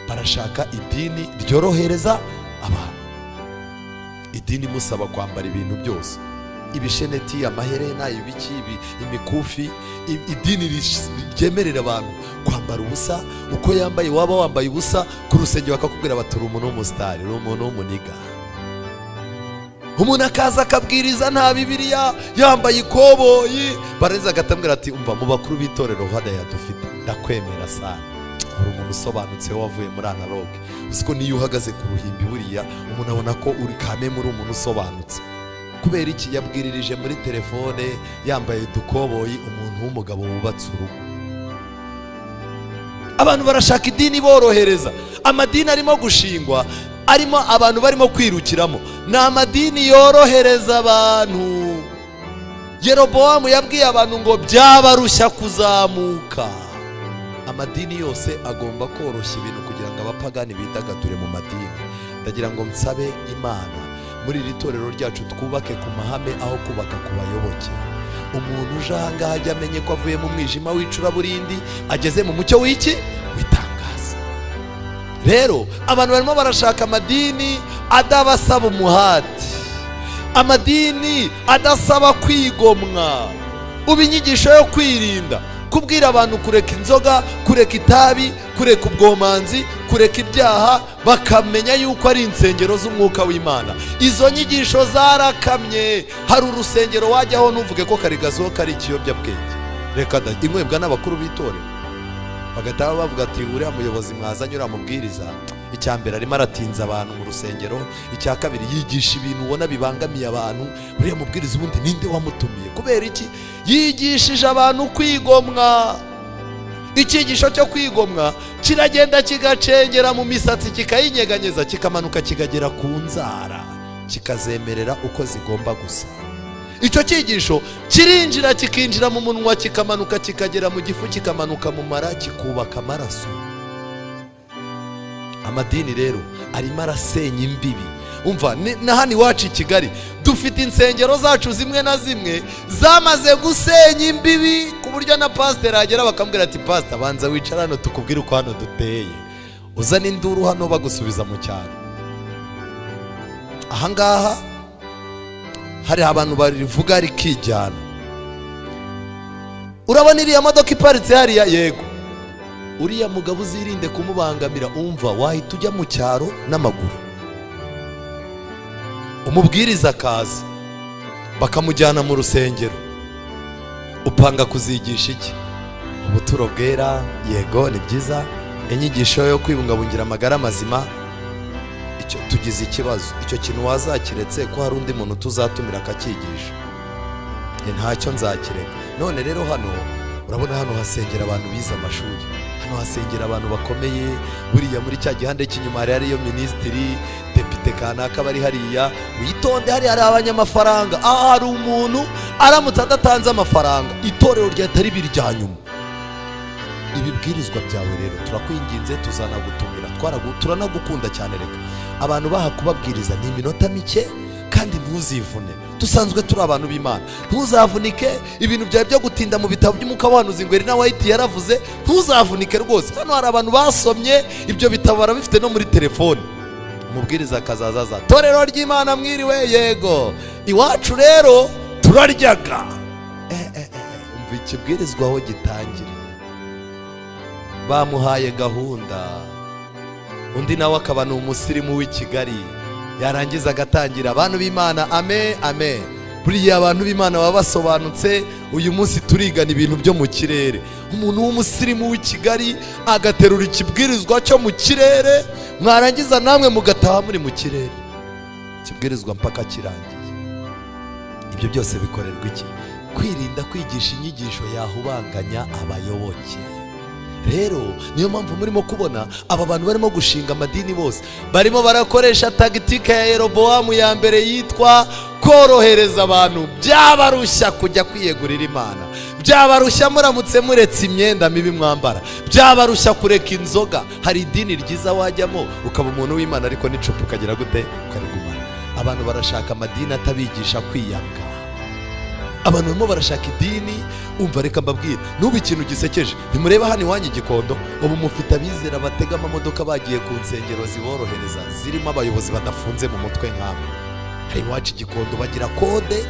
barashaka idini ryorohereza abantu. Idini musaba kwambara ibintu byose, ibisheneti, amaherena, ibiki, imikufi. Idini ryemerera abantu kwambara ubusa, uko yambaye waba wambaye ubusa ku rusengero bakakubwira baturi umuntu w'umusitari, umuntu w'umuniga. Umuntu akaza akabwiriza nta Bibiliya, yambaye ikoboyi, barenza agatambwira ati umva mu bakuru b'itorero hadaya dufite ndakwemera sana, uri umuntu usobanutse wavuye muri analogue. Uziko niyo uhagaze ku ruhimbi buriya umuntu abona ko uri kame muri umuntu usobanutse. Kubera iki yabwiririje muri telefone yambaye dukoboyi, umuntu w'umugabo wubatse urugo. Abantu barashaka idini borohereza. Amadini arimo gushingwa, arimo abantu barimo kwirukiramo, ni amadini yorohereza abantu. Yerobowamu yabwiye abantu ngo byabarushya kuzamuka. Amadini yose agomba koroshya ibintu kugira ngo abapagani bidagadure mu madini. Ndagira ngo msabe Imana muri iri torero ryacu twubake ku mahame aho kubaka ku bayoboke. Umuntu uje ahangaha ajya amenye ko avuye mu mwijima w'icuraburindi ageze mu mucyo w'iki witangaza. Rero abantu barimo barashaka amadini adabasaba umuhati, amadini adasaba kwigomwa, ubinyigisho yo kwirinda, kubwira abantu kureka inzoga, kureka itabi, kureka ubwomanzi, kureka ibyaha, bakamenya yuko ari insengero z'umwuka w'Imana. Izo nyigisho zarakamye. Hari urusengero wajyaho ntuvuge ko karigazo kari ikiyobyabwenge. Reka da inkwebwa n'abakuru b'itorero bagataha bavuga ati uriya muyobozi mwazanye uriya mubwiriza, icyambere arimo aratinza abantu mu rusengero, icya kabiri yigisha ibintu ubona bibangamiye abantu. Uriya mubwiriza ubundi ninde wamutumiye? Kubera iki? Yigishije abantu kwigomwa. Icyigisho cyo kwigomwa kiragenda kigacengera mu misatsi, kikayinyeganyeza, kikamanuka kikagera ku nzara, kikazemerera uko zigomba gusa. Icyo cyigisho kirinjira kikinjira mu munwa, kikamanuka kikagera mu gifu, kikamanuka mu mara, kikubaka amaraso. amadini rero arimo arasenya imbibi. Umva na hano iwacu i Kigali dufite insengero zacu zimwe na zimwe zamaze gusenya imbibi ku buryo na pasiteri agera bakambwira ati pasita banza wicara hano tukubwire uko hano duteye, uzana induru hano bagusubiza mu cyaro. Ahangaha hari abantu barivuga rikijyana. Urabona iriya modoka iparitse hariya, yego uriya mugabo uzirinde kumubangamira. Umva wahita ujya mu cyaro n'amaguru, umubwiriza akaza bakamujyana mu rusengero. Upanga kuzigisha iki? Ubuturo bwera, yego ni byiza. Inyigisho yo kwibungabungira amagara mazima, icyo tugize ikibazo. Icyo kintu wazakiretse ko hari undi muntu tuzatumira akakigisha, ntacyo nzakireka. None rero hano urabona hano hasengera abantu bize amashuri, hano hasengera abantu bakomeye. Buriya muri cya gihande cy'inyuma hari ariyo minisitiri depite kanaka bari hariya. Witonde, hari abanyamafaranga. Hari umuntu aramutse adatanze amafaranga itorero ryatari birya nyuma. Ibibwirizwa byawe rero turakwinginze, tuzanagutumira, turanagukunda cyane. Reka abantu baha kubabwiriza ni iminota mike kandi ntuzivune. Dusanzwe turi abantu b'Imana, ntuzavunike. Ibintu byawe byo gutinda mu bitabo by'umuka wahanuzi ngo na White yaravuze, ntuzavunike rwose. Hano hari abantu basomye ibyo bitabo barabifite no muri telefone. Umubwiriza akazazaza, torero ry'Imana mwiriwe, yego iwacu rero turaryaga. Umva ikibwirizwa aho gitangira, bamuhaye gahunda. Undi nawe akaba ni umusirimu w'i Kigali, yarangiza agatangira abantu b'Imana amen amen. Buriya abantu b'Imana baba basobanutse. Uyu munsi turigana ibintu byo mu kirere. Umuntu w'umusirimu w'i Kigali agaterura ikibwirizwa cyo mu kirere, mwarangiza namwe mugataha muri mu kirere, ikibwirizwa mpaka kirangiye. Ibyo byose bikorerwa iki? Kwirinda kwigisha inyigisho yahubanganya abayoboke. Rero niyo mpamvu murimo kubona aba bantu barimo gushinga amadini bose barimo barakoresha tagitike ya Yerobowamu ya mbere yitwa korohereza abantu. Byabarushya kujya kwiyegurira Imana, byabarushya muramutse muretse imyenda mibi mwambara, byabarushya kureka inzoga. Hari idini ryiza wajyamo ukaba umuntu w'Imana ariko n'icupa ukagira gute ukarigumana. Abantu barashaka amadini atabigisha kwiyanga. Abantu barimo barashaka idini. Umva reka mbabwire n'ubu ikintu gisekeje, ntimureba hano iwanyu Gikondo ubu mufite abizera batega amamodoka bagiye ku nsengero ziborohereza zirimo abayobozi badafunze mu mutwe nk'abo. Hari iwacu Gikondo bagira kode.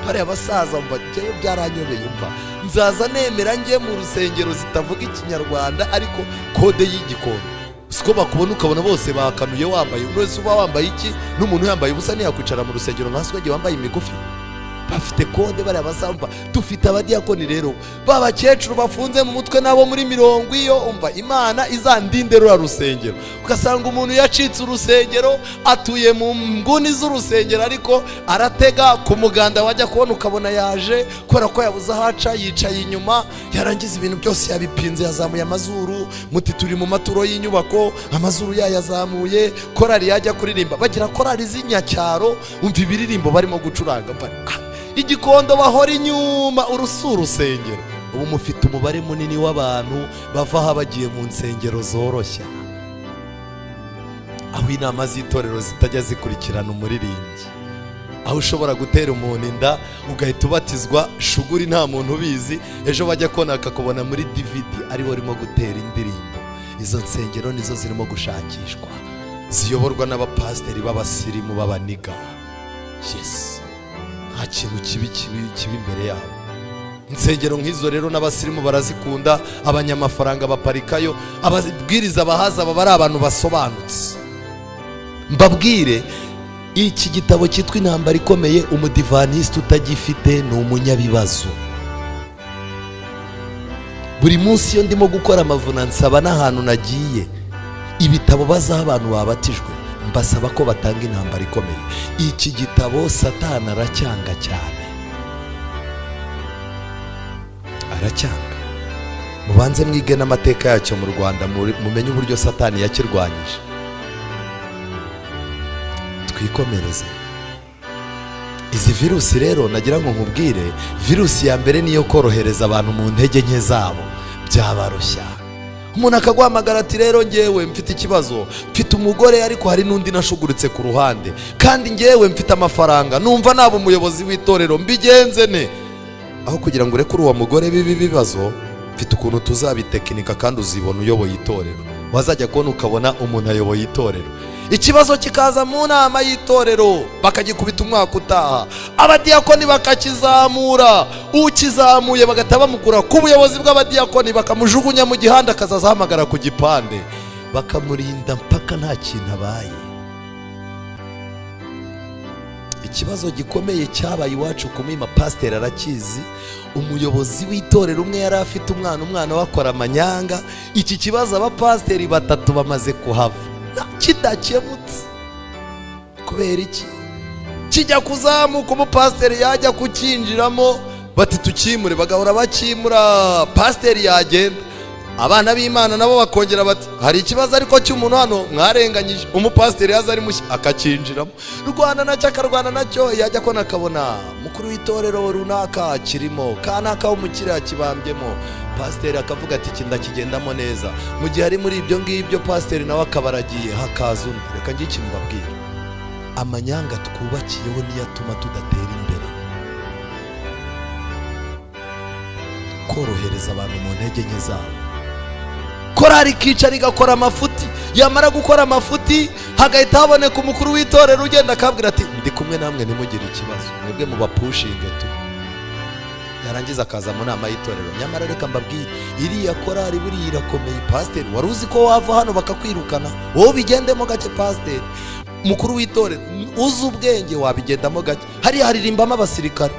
Hari abasaza mva njyewe byaranyobeye. Umva nzaza nemera njye mu rusengero zitavuga ikinyarwanda ariko kode y'Igikondo. Siko bakubona ukabona bose bakanuye wambaye. Uretse uba wambaye iki n'umuntu yambaye ubusa ntiyakwicara mu rusengero nk'aswagiye wambaye imigufi. Bafite kode bari abasamba. Dufite abadiyakoni rero babakecuru bafunze mu mutwe nabo muri 70. Umva Imana izandinde rura rusengero. Ugasanga umuntu yacitse urusengero atuye mu nguni z'urusengero ariko aratega ku muganda wajya kubona ukabona yaje kubera ko yabuze ahaca, yicaye inyuma, yarangiza ibintu byose yabipinze, yazamuye amazuru. Muti turi mu maturo y'inyubako, amazuru yayazamuye. Korari yajya kuririmba, bagira korari z'inyacyaro. Umva ibiririmbo barimo gucuranga. Igikondo bahora inyuma urusengero. Ubu mufite umubare munini w'abantu bava aho bagiye mu nsengero zoroshya, aho inama z'itorero zitajya zikurikirana umuririmbyi, aho ushobora gutera umuntu inda ugahita ubatizwa shuguri nta muntu ubizi, ejo bajya kona akakubona muri DVD ariwe urimo gutera indirimbo. Izo nsengero nizo zirimo gushakishwa, ziyoborwa n'abapasiteri b'abasirimu b'abaniga. Yes, nta kintu kibi imbere yabo. Insengero nk'izo rero n'abasirimu barazikunda, abanyamafaranga baparikayo, ababwiriza bahaza baba ari abantu basobanutse. Mbabwire, iki gitabo cyitwa Intambara Ikomeye, umudivaniste utagifite ni umunyabibazo. Buri munsi iyo ndimo gukora amavuna nsaba n'ahantu nagiye ibitabo bazaha abantu babatijwe, mbasaba ko batanga Intambara Ikomeye. Iki gitabo Satani aracyanga cyane, aracyanga. Mubanze mwige n'amateka yacyo mu Rwanda, mumenye uburyo Satani yakirwanyije. Twikomereze. Izi virusi rero nagira ngo nkubwire, virusi ya mbere niyo korohereza abantu mu ntege nke zabo, byabarushya. umuntu akaguhamagara ati rero ngewe mfite ikibazo, mfite umugore ariko hari n'undi nashuguritse ku ruhande, kandi ngewe mfite amafaranga, numva naba umuyobozi w'itorero, mbigenze ne? Aho kugira ngo ureke uwo mugore bibi bibazo, mfite ukuntu tuzabitekinika kandi uzibona uyoboye itorero. Wazajya kubona ukabona umuntu ayoboye itorero, ikibazo kikaza mu nama y'itorero bakagikubita umwaka utaha, abadiyakoni bakakizamura, ukizamuye bagahita bamukura ku buyobozi bw'abadiyakoni bakamujugunya mu gihanda, akazazahamagara ku gipande, bakamurinda mpaka nta kintu abaye. Ikibazo gikomeye cyabaye iwacu ku Muhima, pasiteri arakizi. Umuyobozi w'itorero umwe yari afite umwana wakora amanyanga. Iki kibazo abapasiteri batatu bamaze kuhava kidakemutse. Kubera iki? Kijya kuzamuka, umupasiteri yajya kukinjiramo bati tukimure, bagahora bakimura, pasiteri yagenda, abana b'Imana nabo bakongera bati hari ikibazo ariko cy'umuntu hano mwarenganyije, umupasiteri yaza ari mushya akakinjiramo, Rwanda nacyo akarwana nacyo, yajya ko nakabona mukuru w'itorero runaka kirimo, kanaka w'umukire yakibambyemo, pasiteri akavuga ati kinda kigendamo neza. Mu gihe ari muri ibyo ngibyo, pasiteri nawe akabaragiye, hakaza undi. Reka ngiye ikintu mbabwira, amanyanga twubakiyeho niyo atuma tudatera imbere. Korohereza abantu mu ntege nke zabo. Korari kicara igakora amafuti, yamara gukora amafuti hagahita haboneka umukuru w'itorero ugenda akabwira ati ndi kumwe namwe ntimugire ikibazo, mwebwe mu bapushinge tu. Yarangiza akaza mu nama y'itorero. Nyamara reka mbabwire, iriya korari buriya irakomeye. Pasiteri wari uzi ko wava hano bakakwirukana, wowe bigendemo gake. Pasiteri mukuru w'itorero uzi ubwenge wabigendamo gake. Hariya haririmbamo abasirikare.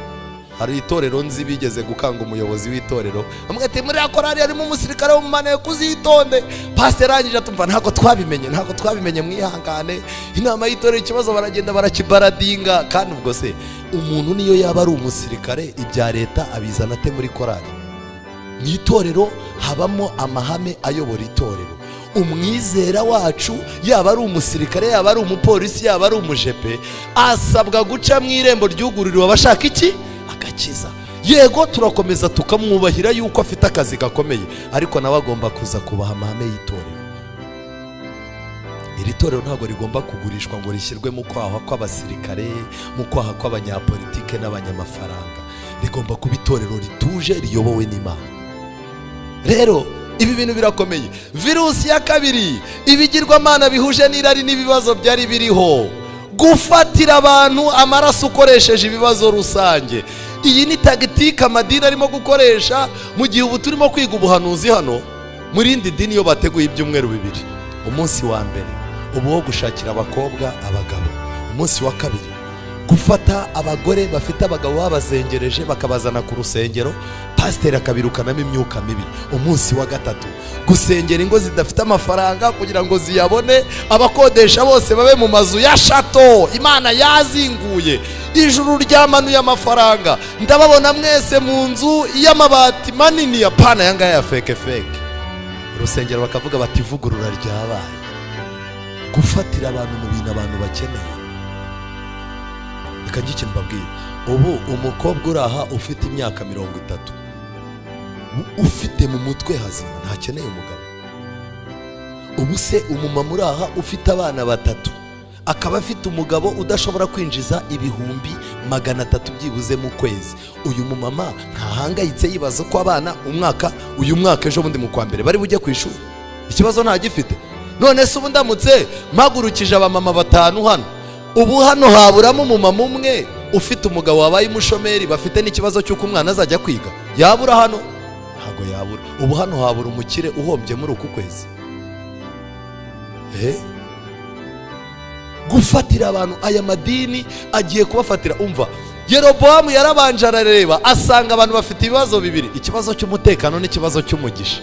Hari itorero nzi bigeze gukanga umuyobozi w'itorero, amwe ati muri korari harimo umusirikare w'umumane kuzitonde. Pasiteri arangije atumva ntabwo twabimenye mwihangane, inama y'itorero ikibazo baragenda barakibaradinga. Kandi ubwo se umuntu niyo yaba ari umusirikare, ibya leta abizana ate muri korari? Mu itorero habamo amahame ayobora itorero. Umwizera wacu yaba ari umusirikare, yaba ari umupolisi, yaba ari umujepe, asabwa guca mu irembo ryugururiwe abashaka iki? Agakiza. Yego turakomeza tukamwubahira yuko afite akazi gakomeye, ariko nawe agomba kuza kubaha amahame y'itorero. Iri torero ntabwo rigomba kugurishwa ngo rishyirwe mu kwaha kw'abasirikare, mu kwaha kw'abanyapolitike n'abanyamafaranga. Rigomba kuba itorero rituje, riyobowe n'Imana. Rero ibi bintu birakomeye. Virusi ya kabiri, ibigirwamana bihuje n'irari n'ibibazo byari biriho. Gufatira abantu amaraso ukoresheje ibibazo rusange. Iyi ni tagitike amadini arimo gukoresha mu gihe ubu turimo kwiga ubuhanuzi hano. Muri indi dini yo bateguye ibyumweru bibiri. Umunsi wa mbere ubu wo gushakira abakobwa abagabo. Umunsi wa kabiri gufata abagore bafite abagabo babazengereje bakabazana ku rusengero, pasiteri akabirukanamo imyuka mibi. Umunsi wa gatatu gusengera ingo zidafite amafaranga kugira ngo ziyabone, abakodesha bose babe mu mazu ya shato Imana yazinguye, ijuru ryamanuye amafaranga, ndababona mwese mu nzu y'amabati manini ya pana yangaya ya feke. Urusengero bakavuga bati ivugurura ryabaye. Gufatira abantu mu bintu abantu bakeneye. Reka ngiye ikintu mbabwira, ubu umukobwa uraha ufite imyaka 30, ufite mu mutwe hazima, ntakeneye umugabo. Ubu se umumama uraha ufite abana 3, akaba afite umugabo udashobora kwinjiza 300 byibuze mu kwezi, uyu mumama ntahangayitse yibaza ko abana uyu mwaka ejo bundi mu kwa mbere bari bujye ku ishuri? Ikibazo ntagifite. None se ubu ndamutse mpagurukije abamama 5 hano, ubu hano haburamo umumama umwe ufite umugabo wabaye umushomeri, bafite n'ikibazo cy'uko umwana azajya kwiga, yabura hano? Ntago yabura. Ubu hano habura umukire uhombye muri uku kwezi. Gufatira abantu, aya madini agiye kubafatira. Umva, Yerobowamu yarabanje arareba asanga abantu bafite ibibazo bibiri, ikibazo cy'umutekano n'ikibazo cy'umugisha.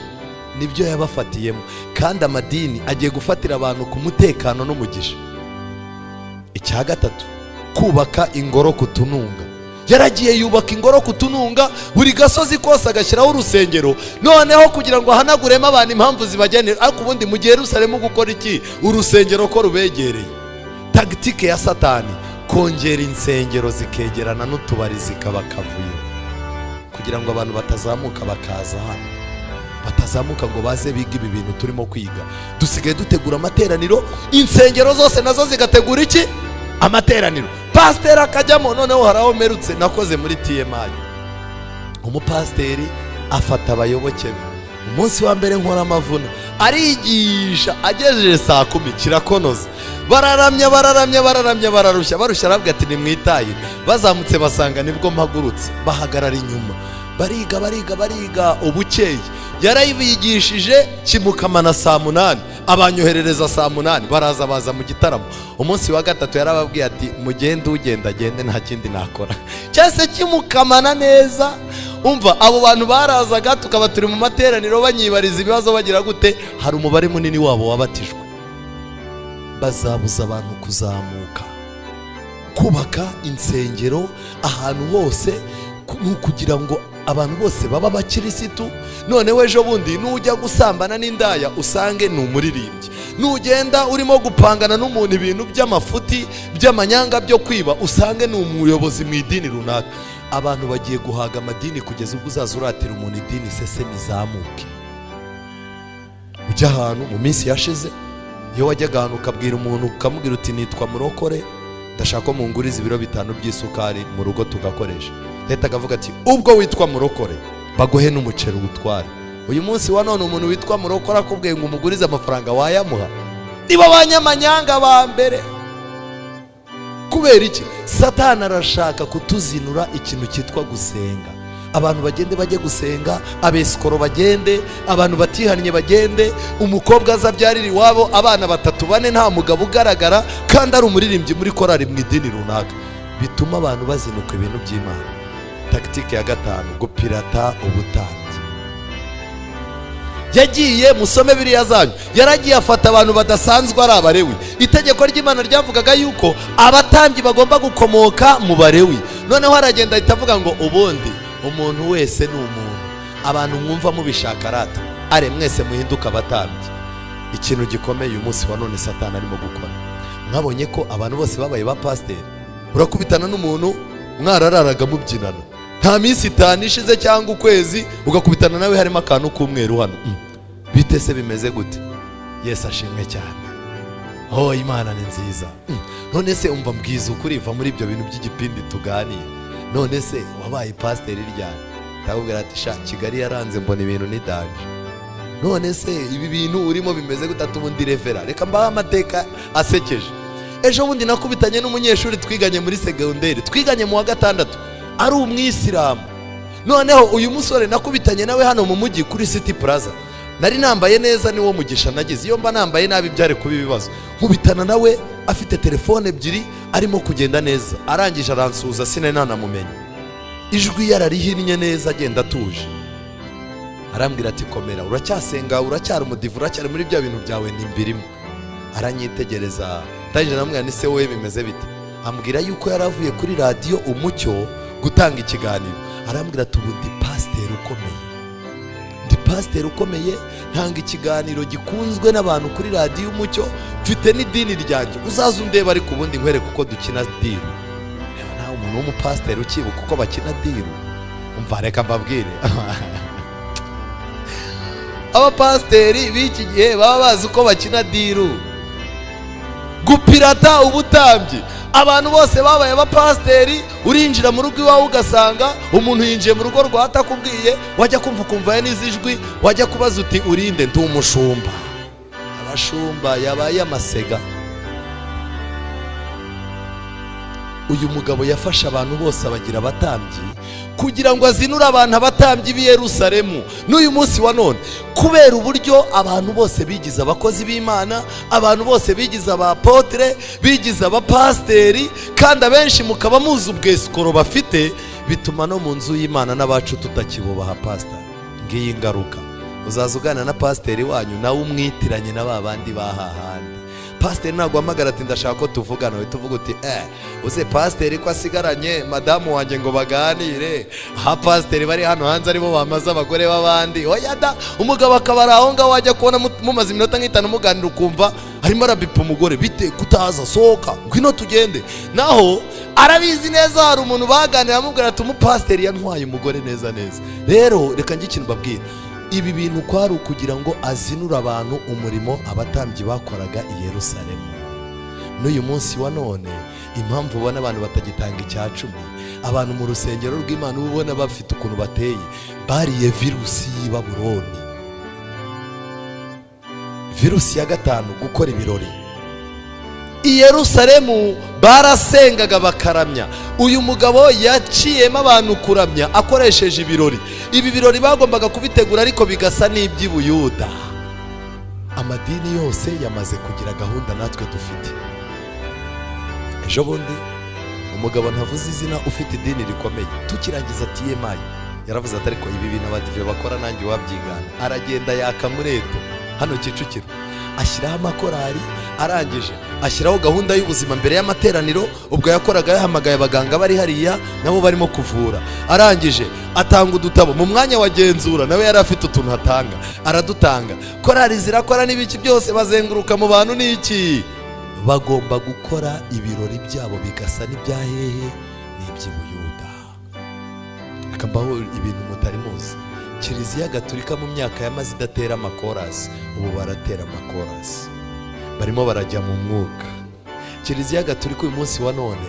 Nibyo yabafatiyemo. Kandi amadini agiye gufatira abantu ku mutekano n'umugisha. Icya gatatu, kubaka ingoro kutununga. Yaragiye yubaka ingoro kutununga, buri gasozi kose agashyiraho urusengero, noneho kugira ngo ahanaguremo abantu impamvu zibagenera. Ariko ubundi mu gihe Yerusalemu gukora iki? Urusengero ko rubegereye. Tagitike ya Satani, kongera insengero zikegerana n'utubari zikaba kavuyo, kugira ngo abantu batazamuka bakaza hano. batazamuka ngo baze biga ibi bintu turimo kwiga. Dusigaye dutegura amateraniro, insengero zose nazo zigategura iki? Amateraniro. Pasiteri akajyamo. Noneho haraho merutse nakoze muri TMI. Umupasiteri afata abayoboke be. Umunsi wa mbere nkora amavuna, arigisha agejeje saa 10 kirakonoza. Bararamya barushya arabwira ati nimwitaye. Bazamutse basanga nibwo mpagurutse, bahagarara inyuma. Bariga ubukeye. Yarayibigishije kimukamana saa 8, abanyoherereza saa 8, baraza baza mu gitaramo. Umunsi wa gatatu yarababwiye ati mugende ugende nta kindi nakora. Cyase kimukamana neza. Umva abo bantu barazaga tukaba turi mu materaniro banyibariza ibibazo bagira gute, hari umubare munini wabo wabatijwe. Bazabuza abantu kuzamuka, kubaka insengero ahantu hose kugira ngo abantu bose baba bakirisitu. None wejo bundi nujya gusambana n'indaya usange ni umuririmbyi, nugenda urimo gupangana n'umuntu ibintu by'amafuti by'amanyanga byo kwiba usange ni umuyobozi mu idini runaka. Abantu bagiye guhaga amadini kugeza ubwo uzaza uratira umuntu idini sese nizamuke. Ujya ahantu mu minsi yashize, iyo wajyaga ahantu ukabwira umuntu ukamubwira uti nitwa Murokore, ndashaka ko munguriza ibiro 5 by'isukari mu rugo tugakoresha. Leta akavuga ati ubwo witwa Murokore baguhe n'umuceri utware. Uyu munsi wa none umuntu witwa Murokore akubwiye ngo umugurize amafaranga wayamuha? Niba abanyamanyanga ba mbere. Kubera iki? Satani arashaka kutuzinura ikintu cyitwa gusenga. Abantu bagende bajye gusenga, abesikoro bagende, abantu batihannye bagende, umukobwa azabyarira iwabo abana 3 4 nta mugabo ugaragara kandi ari umuririmbyi muri korari mu idini runaka. Bituma abantu bazinuka ibintu by'Imana. Tactique ya 5, gupirata ubutambyi. Yagiye musome biriya zanyu, yaragiye afata abantu badasanzwe ari abarewi. Itegeko ry'Imana ryavugaga yuko abatambyi bagomba gukomoka mu barewi. Noneho aragenda itavuga ngo ubundi umuntu wese ni umuntu, abantu mwumva mubishaka rata are mwese muhinduka abatambyi. Ikintu gikomeye uyu munsi wa none Satani arimo gukora, mwabonye ko abantu bose babaye ba pasiteri. Urakubitana n'umuntu mwarararaga mubyinana, nta minsi 5 ishize cyangwa ukwezi ugakubitana nawe harimo akantu k'umweru hano. Bite se bimeze gute? Yesu ashimwe cyane. Oh Imana ni nziza. None se umva mbwiza ukuri, va muri ibyo bintu by'igipindi tuganira. None se wabaye pasiteri ryari? Ndakubwira ati sha Kigali yaranze mbona ibintu ni danger. None se ibi bintu urimo bimeze gute? Ubundi revera reka mbaha amateka asekeje. Ejo bundi nakubitanye n'umunyeshuri twiganye muri segonderi, twiganye mu wa 6, ari umwisilamu. Noneho uyu musore nakubitanye nawe hano mu mujyi kuri City Plaza. Nari nambaye neza niwo mugisha nagize. Iyo mba nambaye nabi byare kuba ibibazo. Nkubitana nawe afite telefone 2 arimo kugenda neza. Arangije aransuza sinanamumenya. Ijwi yararihinnye neza agenda atuje. Arambwira ati komera, uracyasenga, uracyari umudivu, uracyari muri bya bintu byawe n'imbirimo. Aranyitegereza. Ndangije namubwira ni se wowe bimeze bite? Ambwira yuko yaravuye kuri radio Umucyo gutanga ikiganiro. Arambwira ati ubundi pasiteri ukomeye, ndi pasiteri ukomeye, ntanga ikiganiro gikunzwe n'abantu kuri radio Umucyo, mfite n'idini ryanjye, uzaza undeba ariko ubundi nkwereka uko dukina diru. Reba nawe umuntu w'umupasiteri ukibuka uko bakina diru. Umva reka mbabwire, abapasiteri b'iki gihe baba bazi uko bakina diru, gupirata ubutambyi. Abantu bose babaye abapasiteri, urinjira mu rugo iwawe ugasanga umuntu yinjiye mu rugo rwa atakubwiye, wajya kumva n'izijwi, wajya kubaza uti urinde ndi umushumba. Abashumba yabaye amasega. Uyu mugabo yafasha abantu bose abagira abatambyi kugira ngo azinure abantu abatambyi b'i Yerusalemu. N'uyu munsi wa none kubera uburyo abantu bose bigize abakozi b'Imana, abantu bose bigize abapotre, bigize abapasiteri, kandi abenshi mukaba muzi ubwesikoro bafite, bituma no mu nzu y'Imana n'abacu tutakibubaha pastor. Ngiyi ingaruka. Uzaza ugana na pasiteri wanyu nawe umwitiranye na babandi bahahandi. Pasiteri ntabwo amagara ati ndashaka ko tuvugana, we tuvuga uti uze pasiteri ko asigaranye madamu wanjye ngo baganire. Aha pasiteri bari hano hanze aribo bamaze abagore b'abandi. Oya da, umugabo akabara aho ngaho wajya kubona mumaze iminota nk'itanu muganira ukumva arimo arabipa umugore, bite kutaza sohoka ngwino tugende. Naho arabizi neza hari umuntu baganira amubwira ati umupasiteri yantwaye umugore neza neza. Rero reka njye ikintu babwira, ibi bintu kwari ukugira ngo azinure abantu umurimo abatambyi bakoraga i Yerusalemu. N'uyu munsi wa none impamvu ubona abantu batagitanga icyacumi, abantu mu rusengero rw'Imana ubona bafite ukuntu bateye, bariye virusi y'i Babuloni. Virusi ya gatanu, gukora ibirori. I Yerusalemu barasengaga bakaramya. Uyu mugabo yaciyemo abantu kuramya akoresheje ibirori. Ibi birori bagombaga kubitegura ariko bigasa n'iby'i Buyuda. Amadini yose yamaze kugira gahunda natwe dufite. Ejo bundi umugabo ntavuze izina ufite idini rikomeye, tukirangiza TMI yaravuze ati ariko ibi bintu abadive bakora nanjye wabyigana. Aragenda yaka mureto hano Kicukiro, ashyiraho amakorari, arangije ashyiraho gahunda y'ubuzima mbere y'amateraniro. Ubwo yakoraga yahamagaye abaganga bari hariya nabo barimo kuvura. Arangije atanga udutabo mu mwanya wa genzura, nawe yari afite utuntu hatanga, aradutanga. Korari zirakora n'ibiki byose bazenguruka mu bantu n'iki. Bagomba gukora ibirori byabo bigasa n'ibya hehe n'iby'i Buyuda. Akambaho ibintu mutari muzi. Kiliziya Gatolika mu myaka yamaze idatera amakorasi, ubu baratera amakorasi, barimo barajya mu mwuka. Kiliziya Gatolika uyu munsi wa none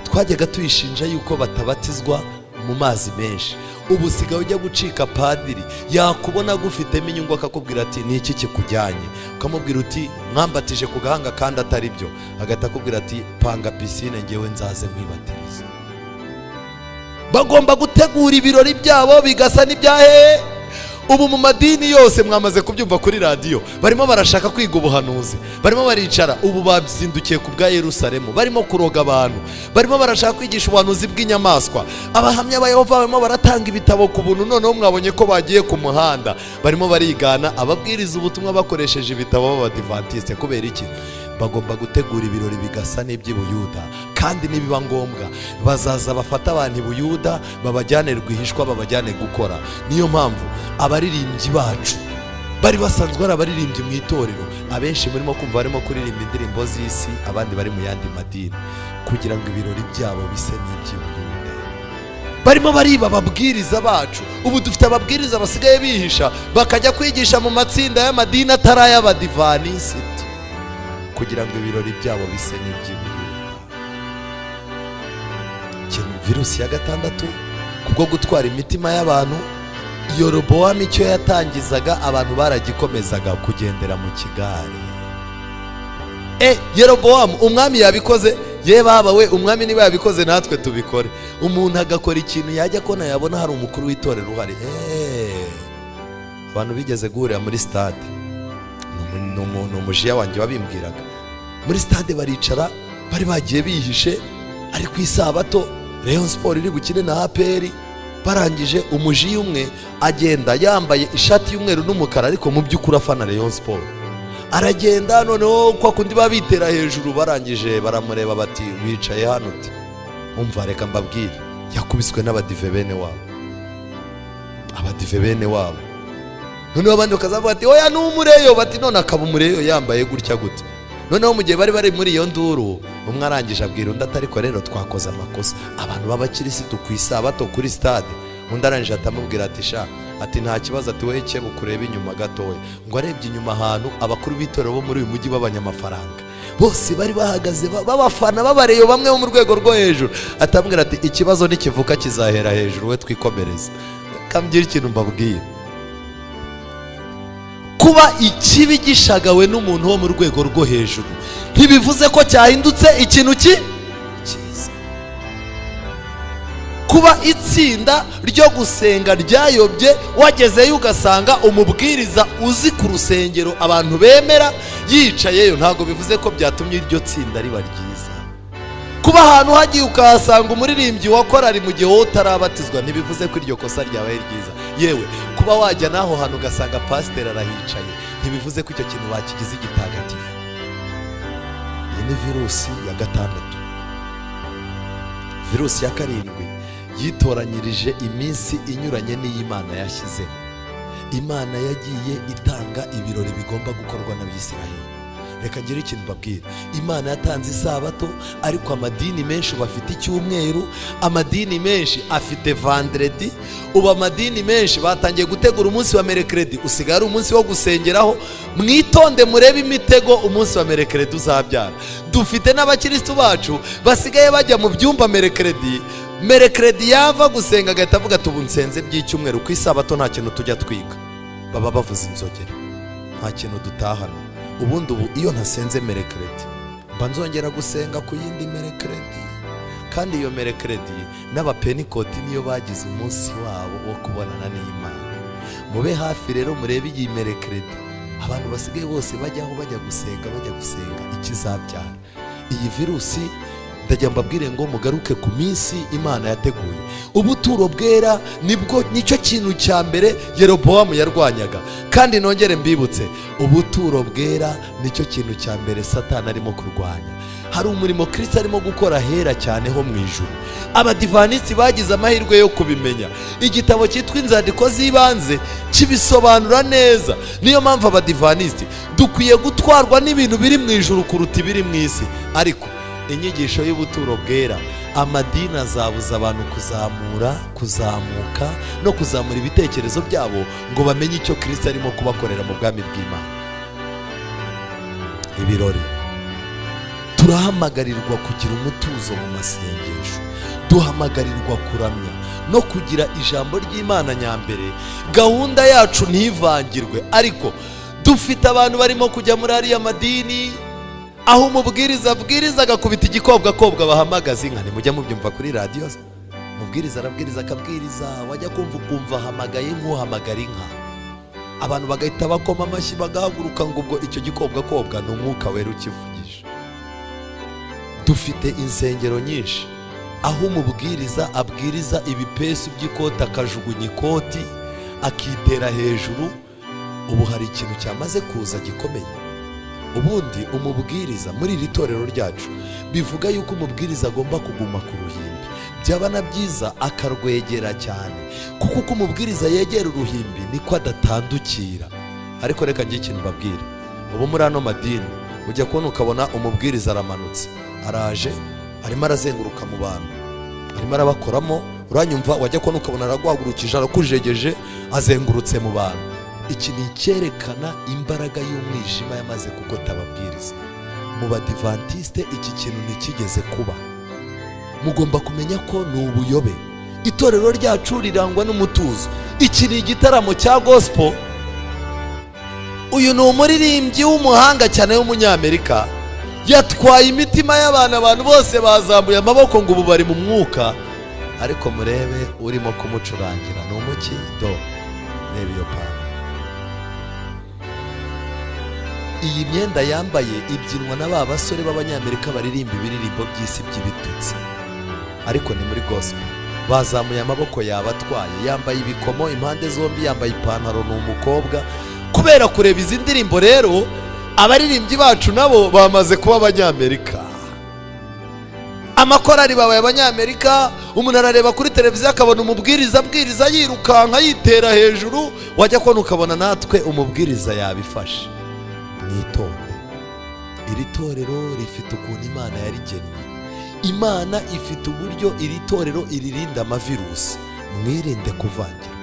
twajyaga tuyishinja yuko batabatizwa mu mazi menshi. Ubu sigaye ujya gucika padiri yakubona gufitemo inyungu akakubwira ati ni iki kikujyanye, ukamubwira uti mwambatije ku gahanga kandi atari byo, agahita akubwira ati panga pisine ngewe nzaze nkwibatiriza. Bagomba gutegura ibirori byabo bigasa n'ibyahe. Ubu mu madini yose mwamaze kubyumva kuri radio, barimo barashaka kwiga ubuhanuzi, barimo baricara. Ubu bazindukiye ku bwa Yerusalemu, barimo kuroga abantu, barimo barashaka kwigisha ubuhanuzi bw'inyamaswa. Abahamya ba Yehova barimo baratanga ibitabo ku buntu. Noneho mwabonye ko bagiye ku muhanda, barimo barigana ababwiriza ubutumwa bakoresheje ibitabo b'Abadiventiste. Kubera iki? Bagomba gutegura ibirori bigasa n'iby'i Buyuda, kandi nibiba ngombwa bazaza bafata abantu i Buyuda babajyane rwihishwa, babajyane gukora. Niyo mpamvu abaririmbyi bacu bari basanzwe ari abaririmbyi mu itorero, abenshi murimo kumva barimo kuririmba indirimbo z'isi, abandi bari mu yandi madini, kugira ngo ibirori byabo bise n'iby'i Buyuda. Barimo bariba ababwiriza bacu. Ubu dufite ababwiriza basigaye bihisha bakajya kwigisha mu matsinda y'amadini atari ay'Abadivantisiti, kugira ngo ibirori byabo bise n'iby'i Buyuda. Virusi ya gatandatu, kubwo gutwara imitima y'abantu. Yerobowamu icyo yatangizaga abantu baragikomezaga kugendera mu kigare. Yerobowamu umwami yabikoze, ye baba we umwami niba yabikoze natwe tubikore. Umuntu agakora ikintu yajya kona yabona hari umukuru w'itorero uhari. Abantu bigeze guhurira muri stade, n'umujiya wanjye wabimbwiraga. Muri stade baricara, bari bagiye bihishe, ari ku isabato Rayon Sport iri bukine na APR. Barangije umujiya umwe agenda yambaye ishati y'umweru n'umukara, ariko mu by'ukuri afana Rayon Sport. Aragenda noneho kwa kundi babitera hejuru, barangije baramureba bati wicaye hano uti umva reka mbabwire. Yakubiswe n'abadive bene wabo, abadive bene wabo. Noneho abandi bakazavuga ati oya n'umureyo, bati none akaba umureyo yambaye gutya gute. Noneho mu gihe bari muri iyo nduru, umwe arangije abwira undi ati ariko rero twakoze amakosa, abantu b'abakirisitu ku isabato kuri stade. Undi arangije atamubwira ati sha, ati nta kibazo, ati wowe cye bukureba inyuma gatoya. Ngo arebye inyuma ahantu abakuru b'itorero bo muri uyu mujyi b'abanyamafaranga bose bari bahagaze babafana babareyo, bamwe bo mu rwego rwo hejuru. Atambwira ati ikibazo nikivuka kizahera hejuru, we twikomereze. Kambwira ikintu mbabwira, kuba ikibi gishagawe n'umuntu wo mu rwego rwo hejuru ntibivuze ko cyahindutse ikintu cyiza. Kuba itsinda ryo gusenga ryayobye, wagezeyo ugasanga umubwiriza uzi ku rusengero abantu bemera yicayeyo, ntabwo bivuze ko byatumye iryo tsinda riba ryiza. Kuba ahantu hagiye ukahasanga umuririmbyi wa korari mu gihe wowe utarabatizwa, ntibivuze ko iryo kosa ryabaye ryiza. Yewe kuba wajya naho hantu ugasanga pasiteri arahicaye, ntibivuze ko icyo kintu bakigize igitagatifu. Iyi ni virusi ya gatandatu. Virusi ya karindwi, yitoranyirije iminsi inyuranye n'iy'Imana yashyizeho. Imana yagiye itanga ibirori bigomba gukorwa n'Abisiraheli. reka ngire ikintu mbabwira. Imana yatanze isabato, ariko amadini menshi bafite icyumweru, amadini menshi afite vendredi, ubu amadini menshi batangiye gutegura umunsi wa mercredi usigaye ari umunsi wo gusengeraho. Mwitonde murebe imitego umunsi wa mercredi uzabyara. Dufite n'abakristo bacu basigaye bajya mu byumba mercredi yava gusenga agahita avuga ati ubu nsenze by'icyumweru, ku isabato nta kintu tujya twiga. Baba bavuza inzogera, nta kintu dutahana. Ubundi ubu iyo ntasenze mercredi mba nzongera gusenga ku yindi mercredi, kandi iyo mercredi n'abapenikoti niyo bagize umunsi wabo wo kubonana n'Imana. Mube hafi rero murebe iyi mercredi, abantu basigaye bose bajyaho bajya gusenga ikizabyara. Iyi virusi ndajya mbabwire ngo mugaruke ku minsi Imana yateguye. Ubuturo bwera nicyo kintu cya mbere Yerobowamu yarwanyaga, kandi nongere mbibutse, ubuturo bwera nicyo kintu cya mbere Satani arimo kurwanya. Hari umurimo Kristo arimo gukora hera cyane ho mu ijuru. Abadivanisi bagize amahirwe yo kubimenya. Igitabo cyitwa inzandiko z'ibanze kibisobanura neza. Niyo mpamvu abadivanisi dukwiye gutwarwa n'ibintu biri mu ijuru kuruta ibiri mu isi. Ariko inyigisho y'ubuturo bwera, amadini azabuza abantu kuzamuka no kuzamura ibitekerezo byabo ngo bamenye icyo Kristo arimo kubakorera mu bwami bw'Imana. Ibirori, turahamagarirwa kugira umutuzo mu masengesho, duhamagarirwa kuramya no kugira ijambo ry'Imana nyambere. Gahunda yacu ntivangirwe, ariko dufite abantu barimo kujya muri ariya madini aho umubwiriza abwiriza agakubita igikobwa bahamagaza inka. Nimujya mubyumva kuri radio, umubwiriza arabwiriza akabwiriza, wajya kumva ahamagaye nk'uhamagara inka, abantu bagahita bakoma amashyi bagahaguruka ngo ubwo icyo gikobwa ni umwuka wera ukivugisha. Dufite insengero nyinshi aho umubwiriza abwiriza ibipesu by'ikoti akajugunya ikoti akitera hejuru. Ubu hari ikintu cyamaze kuza gikomeye. Ubundi umubwiriza muri iri torero ryacu bivuga yuko umubwiriza agomba kuguma ku ruhimbi, byaba na byiza akarwegera cyane, kuko uko umubwiriza yegera uruhimbi niko adatandukira. Ariko reka njye ikintu mbabwira, ubu muri ano madini ujya kubona ukabona umubwiriza aramanutse, araje arimo arazenguruka mu bantu, arimo arabakoramo, uranyumva, wajya kubona ukabona araguhagurukije arakujegeje azengurutse mu bantu. Iki ni icyerekana imbaraga y'umwijima yamaze kugota ababwiriza. Mu badivantiste iki kintu ntikigeze kuba. Mugomba kumenya ko ni ubuyobe. Itorero ryacu rirangwa n'umutuzo. Iki ni igitaramo cya gospel. Uyu ni umuririmbyi w'umuhanga cyane w'umunyamerika, yatwaye imitima y'abantu, abantu bose bazambuye amaboko ngo ubu bari mu mwuka. Ariko murebe urimo kumucurangira ni umuki do. Reba iyo pana. Iyi myenda yambaye ibyinwa na ba basore b'abanyamerika baririmba ibiririmbo by'isi by'ibitutsi, ariko ni muri gospel. Bazamuye amaboko yabatwaye, yambaye ibikomo impande zombi, yambaye ipantaro, ni umukobwa. Kubera kureba izi ndirimbo rero abaririmbyi bacu nabo bamaze kuba abanyamerika. Amakorari babaye abanyamerika. Umuntu arareba kuri televiziyo akabona umubwiriza abwiriza yirukanka yitera hejuru, wajya kubona ukabona natwe umubwiriza yabifashe. Mwitonde, iri torero rifite ukuntu Imana yarigennye. Imana ifite uburyo iri torero iririnda amavirusi. Mwirinde kuvangira.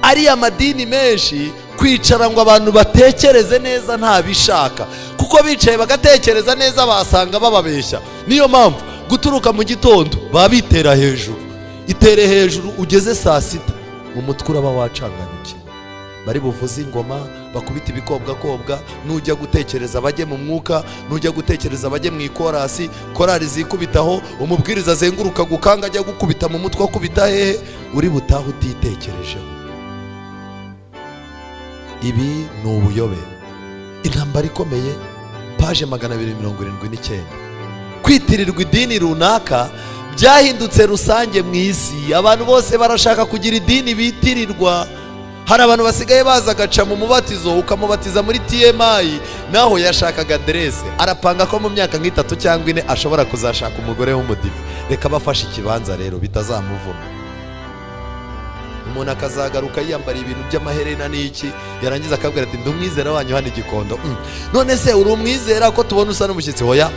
Ariya madini menshi kwicara ngo abantu batekereze neza ntabishaka, kuko bicaye bagatekereza neza basanga bababeshya. Niyo mpamvu guturuka mu gitondo babitera hejuru, itere hejuru ugeze saa sita mu mutwe uraba wacanganyikiwe. Bari buvuze ingoma, bakubita ibikobwa, nujya gutekereza bajye mu mwuka, nujya gutekereza bajye mu ikorasi, korari zikubitaho, umubwiriza azenguruka gukanga ajya gukubita mu mutwe, akubita hehe, uri butaha utitekerejeho. Ibi ni ubuyobe. Intambara ikomeye, paje 279. Kwitirirwa idini runaka byahindutse rusange mu isi. Abantu bose barashaka kugira idini bitirirwa. Hari abantu basigaye baza agaca mu mubatizo, ukamubatiza muri TMI, naho yashakaga adresse, arapanga ko mu myaka nk'itatu cyangwa 4 ashobora kuzashaka umugore w'umudive. Reka bafashe ikibanza rero bitazamuvuna. umuntu akazagaruka yiyambariye ibintu by'amaherena n'iki, yarangiza akabwira ati ndi umwizera wanyu hano Gikondo. None se uri umwizera ko tubona usa n'umushyitsi? Hoya,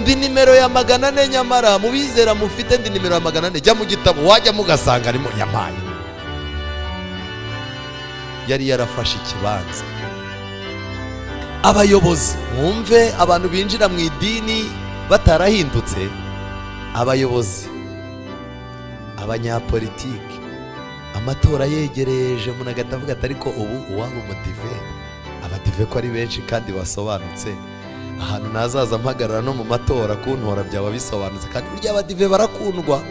ndi nimero ya 400, nyamara mu bizera mufite ndi nimero ya 400. Jya mu gitabo wajya mugasanga arimo yamaye. Yari yarafashe ikibanza. Abayobozi mwumve, abantu binjira mu idini batarahindutse, abayobozi, abanyapolitiki, amatora yegereje, umuntu agatavuga ati ariko ubu uwaba umudive, abadive ko ari benshi kandi basobanutse, ahantu nazaza mpagarara no mu matora kuntora byaba bisobanutse, kandi burya abadive barakundwa.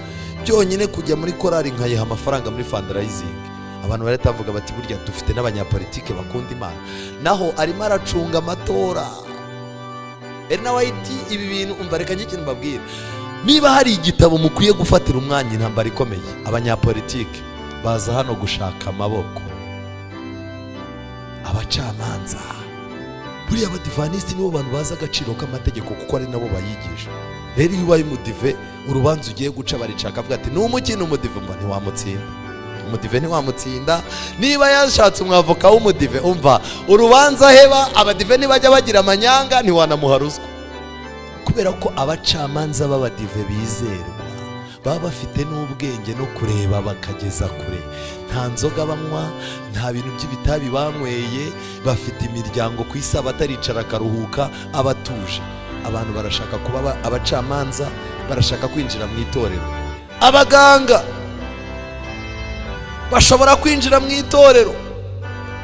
Byonyine kujya muri korari nkayiha amafaranga muri fundraising, abantu baratavuga bati burya dufite n'abanyapolitike bakunda Imana. Naho arimo aracunga amatora. NW'IT ibi bintu umva, reka njye ikintu mbabwira, niba hari igitabo mukwiye gufatira umwanya intambara ikomeye, abanyapolitike baza hano gushaka amaboko, abacamanza, buriya abadivaniste nibo bantu bazi agaciro k'amategeko kuko ari nabo bayigisha. Rero iyo ubaye umudive, urubanza ugiye guca baricaka avuga ati n'umukino umudive mva ntiwamutsinda, umudive ntiwamutsinda. Niba yashatse umwavoka w'umudive, umva urubanza heba, abadive nibajya bagira amanyanga ntiwanamuha ruswa, kubera ko abacamanza b'abadive bizerwa, baba bafite n'ubwenge no kureba bakageza kure. Nta nzoga banywa, nta bintu by'ibitabi banyweye, bafite imiryango ku isi, bataricara akaruhuka, abatuje. Abantu barashaka kuba abacamanza, barashaka kwinjira mu itorero. Abaganga bashobora kwinjira mu itorero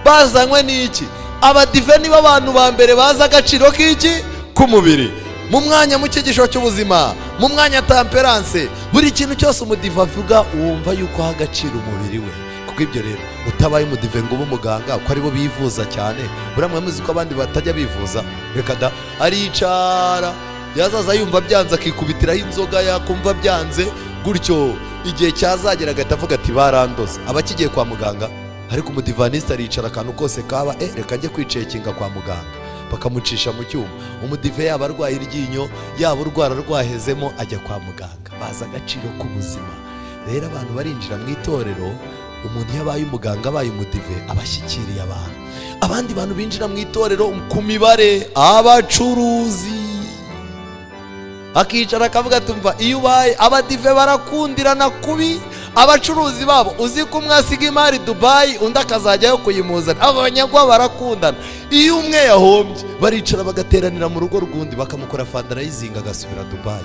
bazanywe n'iki? Abadive nibo abantu ba mbere baza agaciro k'iki? K'umubiri. Mu mwanya mu cyigisho cy'ubuzima, mu mwanya temperance, buri kintu cyose umudive avuga wumva yuko aha agaciro umubiri we. Kuko ibyo rero utabaye umudive ngo ube umuganga, ko aribo bivuza cyane, buramwe muzi ko abandi batajya bivuza. Reka da, aricara yazaza yumva byanze akikubitiraho inzoga, yakumva byanze gutyo, igihe cyazagera agatavuga ati barandoze, abakigiye kwa muganga. Ariko umudivaniste aricara akantu kose kaba, reka njye kwicekinga kwa muganga, bakamucisha mu cyuma. Umudive yaba arwaye iryinyo, yaba urwara rwahezemo, ajya kwa muganga. Baza agaciro k'ubuzima. Rero abantu barinjira mu itorero, umuntu yabaye umuganga abaye umudive abashyikiriye abantu. Abandi bantu binjira mu itorero ku mibare, abacuruzi, akicara akavuga ati umva, iyo ubaye abadive barakundirana kubi, abacuruzi babo uzi ko umwe asiga imari Dubai undi akazajyayo kuyimuzana, abanyagwa barakundana. Iyo umwe yahombye baricara bagateranira mu rugo rw'undi bakamukora fundraising agasubira Dubai.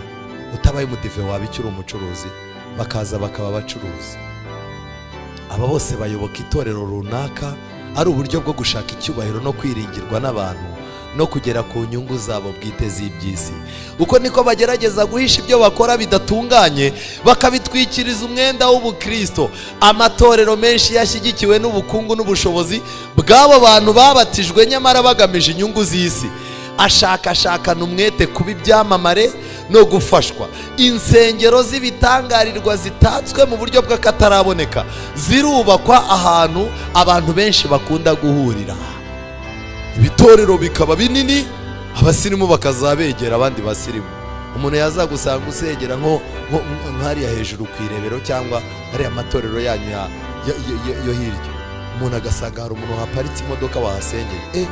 Utabaye umudive waba icyo uri umucuruzi, bakaza bakaba abacuruzi. Aba bose bayoboka itorero runaka ari uburyo bwo gushaka icyubahiro no kwiringirwa n'abantu no kugera ku nyungu zabo bwite z'iby'isi. Uko niko bagerageza guhisha ibyo bakora bidatunganye, bakabitwikiriza umwenda w'ubukristo. Amatorero menshi yashyigikiwe n'ubukungu n'ubushobozi bw'abo bantu babatijwe nyamara bagamije inyungu z'isi. Ashakashakana umwete kuba ibyamamare no gufashwa. Insengero z'ibitangarirwa zitatswe mu buryo bw'akataraboneka zirubakwa ahantu abantu benshi bakunda guhurira. Ibitorero bikaba binini, abasirimu bakazabegera abandi basirimu. Umuntu yazagusanga usegera nko nkariya hejuru ku irebero cyangwa ari amatorero yanyu yo hirya, umuntu agasanga hari umuntu haparitse imodoka wahasengeye.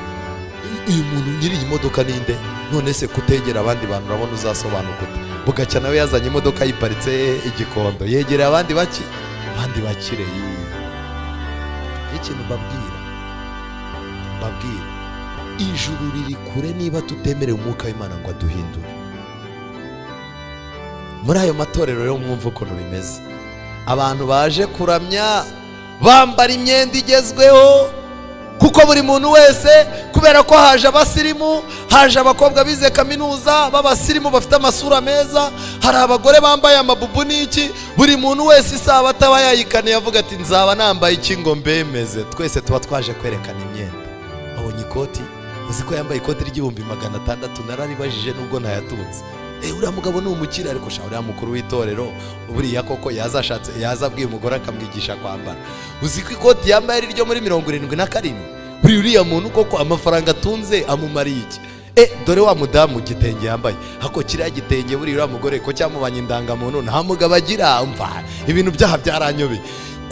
Uyu muntu nyiri iyi modoka ninde? None se kutegera abandi bantu urabona uzasobanuka ute? Bugacya nawe yazanye imodoka yiparitse Igikondo, yegereye abandi bakire. Ikintu mbabwira, ijuru riri kure niba tutemerewe umwuka w'Imana ngo aduhindure. Muri ayo matorero rero mwumva ukuntu bimeze. Abantu baje kuramya bambara imyenda igezweho, kuko buri muntu wese, kubera ko haje abasirimu, haje abakobwa bize kaminuza b'abasirimu bafite amasura meza, hari abagore bambaye amabubu n'iki, buri muntu wese isaba ataba yayikaniye avuga ati nzaba nambaye iki ngo mbemeze. Twese tuba twaje kwerekana imyenda. Abonye ikoti, uzi ko yambaye ikoti ry'600, nararibajije nubwo ntayatunze. Uriya mugabo ni umukire, ariko sha uriya mukuru w'itorero buriya koko yazabwiye umugore akamwigisha kwambara. Uzi ko ikoti yambaye ari ryo muri 77, uriya muntu koko amafaranga atunze amumariye iki? Dore wa mudamu gitenge yambaye, hako kiriya gitenge buriya uriya mugore ko cyamubanye indangamuntu nta mugabo agira. Umva ibintu byaha byaranyobeye.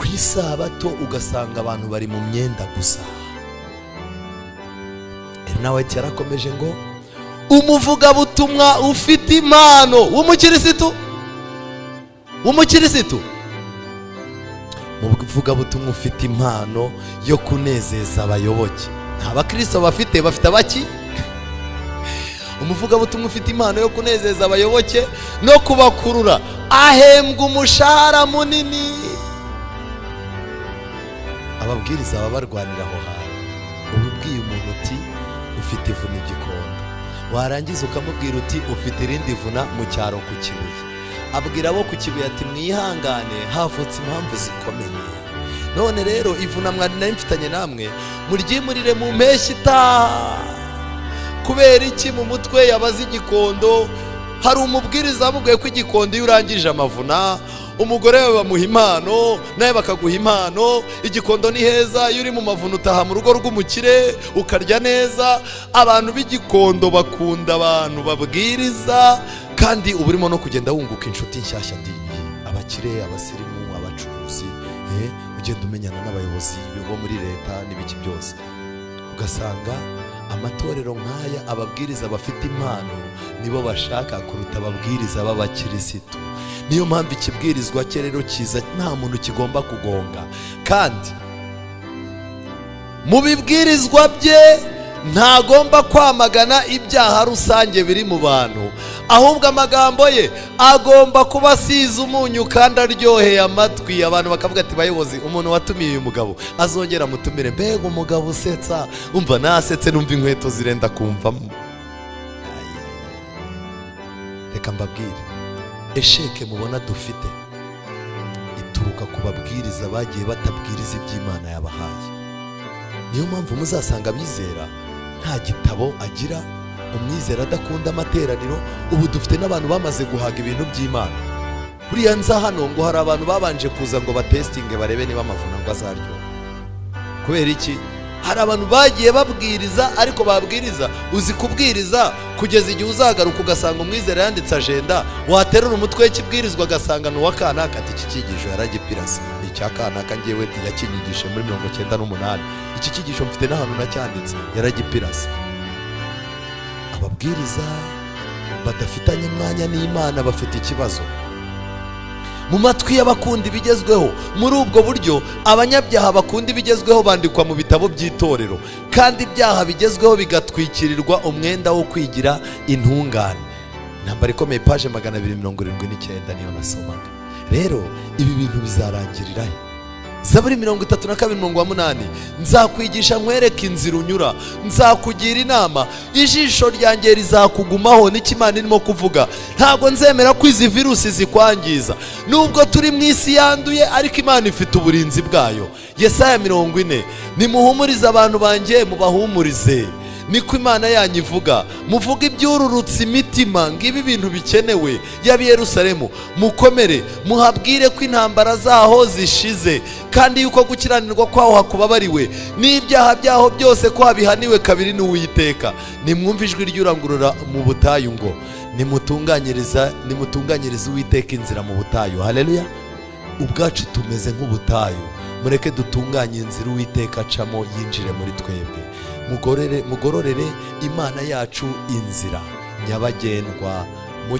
ku isabato ugasanga abantu bari mu myenda gusa. nawe yarakomeje ngo umuvugabutumwa ufite impano w'umukirisitu umuvugabutumwa ufite impano yo kunezeza abayoboke. nta bakristo bafite abaki. umuvugabutumwa ufite impano yo kunezeza abayoboke no kubakurura ahembwa umushahara munini. ababwiriza babarwanira aho hantu. ububwiye umuntu uti ufite ivuna igikondo, warangiza ukamubwira uti ufite irindi vuna mu cyaro ku Kibuye. abwira abo ku Kibuye ati mwihangane havutse impamvu zikomeye. none rero ivuna mwari nari mfitanye namwe muryimurire mu mpeshyi itaha. kubera iki? mu mutwe yabaze igikondo. hari umubwiriza amubwiye ko igikondo iyo urangije amavuna umugore we bamuha impano nawe bakaguha impano. igikondo ni heza, iyo uri mu mavuna utaha mu rugo rw'umukire ukarya neza. abantu b'igikondo bakunda abantu babwiriza, kandi uba urimo no kugenda wunguka inshuti nshyashya, abakire, abasirimu, abacuruzi, ugenda umenyana n'abayobozi bo muri leta n'ibiki byose. ugasanga amatorero nk'aya ababwiriza bafite impano nibo bashaka kuruta ababwiriza b'abakirisitu. niyo mpamvu ikibwirizwa cye rero kiza nta muntu kigomba kugonga, kandi mu bibwirizwa bye ntagomba kwamagana ibyaha rusange biri mu bantu, ahubwo amagambo ye agomba kuba asize umunyu kandi aryoheye amatwi. abantu bakavuga ati bayobozi, umuntu watumiye uyu mugabo azongera mutumire. mbega umugabo usetsa, umva nasetse numva inkweto zirenda kumvamo. reka mbabwire, esheke mubona dufite ituruka ku babwiriza bagiye batabwiriza iby'Imana yabahaye. niyo mpamvu muzasanga abizera nta gitabo agira, umwizera adakunda amateraniro. ubu dufite n'abantu bamaze guhaga ibintu by'Imana. buriya nza hano ngo hari abantu babanje kuza ngo batestinge barebe niba amavuna ngo azaryoha. kubera iki? hari abantu bagiye babwiriza, ariko babwiriza uzi kubwiriza kugeza igihe uzagaruka ugasanga umwizera yanditse agenda, waterura umutwe w'ikibwirizwa agasanga ni uwa kanaka. ati iki cyigisho yaragipirase, ni icya kanaka ngewe yakinyigishe muri 98. iki cyigisho mfite n'ahantu nacyanditse yaragipirase. ababwiriza badafitanye umwanya n'Imana bafite ikibazo. mu matwi y'abakunda ibigezweho. muri ubwo buryo abanyabyaha bakunda ibigezweho bandikwa mu bitabo by'itorero, kandi ibyaha bigezweho bigatwikirirwa umwenda wo kwigira intungane. intambara ikomeye, paje 279 niyo nasomaga. rero ibi bintu bizarangirira he? Zaburi 32:8, nzakwigisha nkwereke inzira unyura, nzakugira inama, ijisho ryanjye rizakugumaho. n'ikimana irimo kuvuga, ntabwo nzemera ko izi virusi zikwangiza. nubwo turi mu isi yanduye, ariko Imana ifite uburinzi bwayo. Yesaya 40, nimuhumurize abantu banjye mubahumurize, niko Imana yanyu ivuga. muvuga ibyururutse imitima, ngibi ibintu bikenewe y'ab'i Yerusalemu. mukomere muhabwire ko intambara zaho zishize, kandi yuko gukiranirwa kwaho hakubabariwe, n'ibyaha byaho byose ko habihaniwe kabiri n'Uwiteka. nimwumve ijwi ry'urangurura mu butayu ngo nimutunganyirize Uwiteka inzira mu butayu. haleluya! ubwacu tumeze nk'ubutayu, mureke dutunganye inzira Uwiteka acamo yinjire muri twebwe. mugororere Imana yacu inzira nyabagendwa mu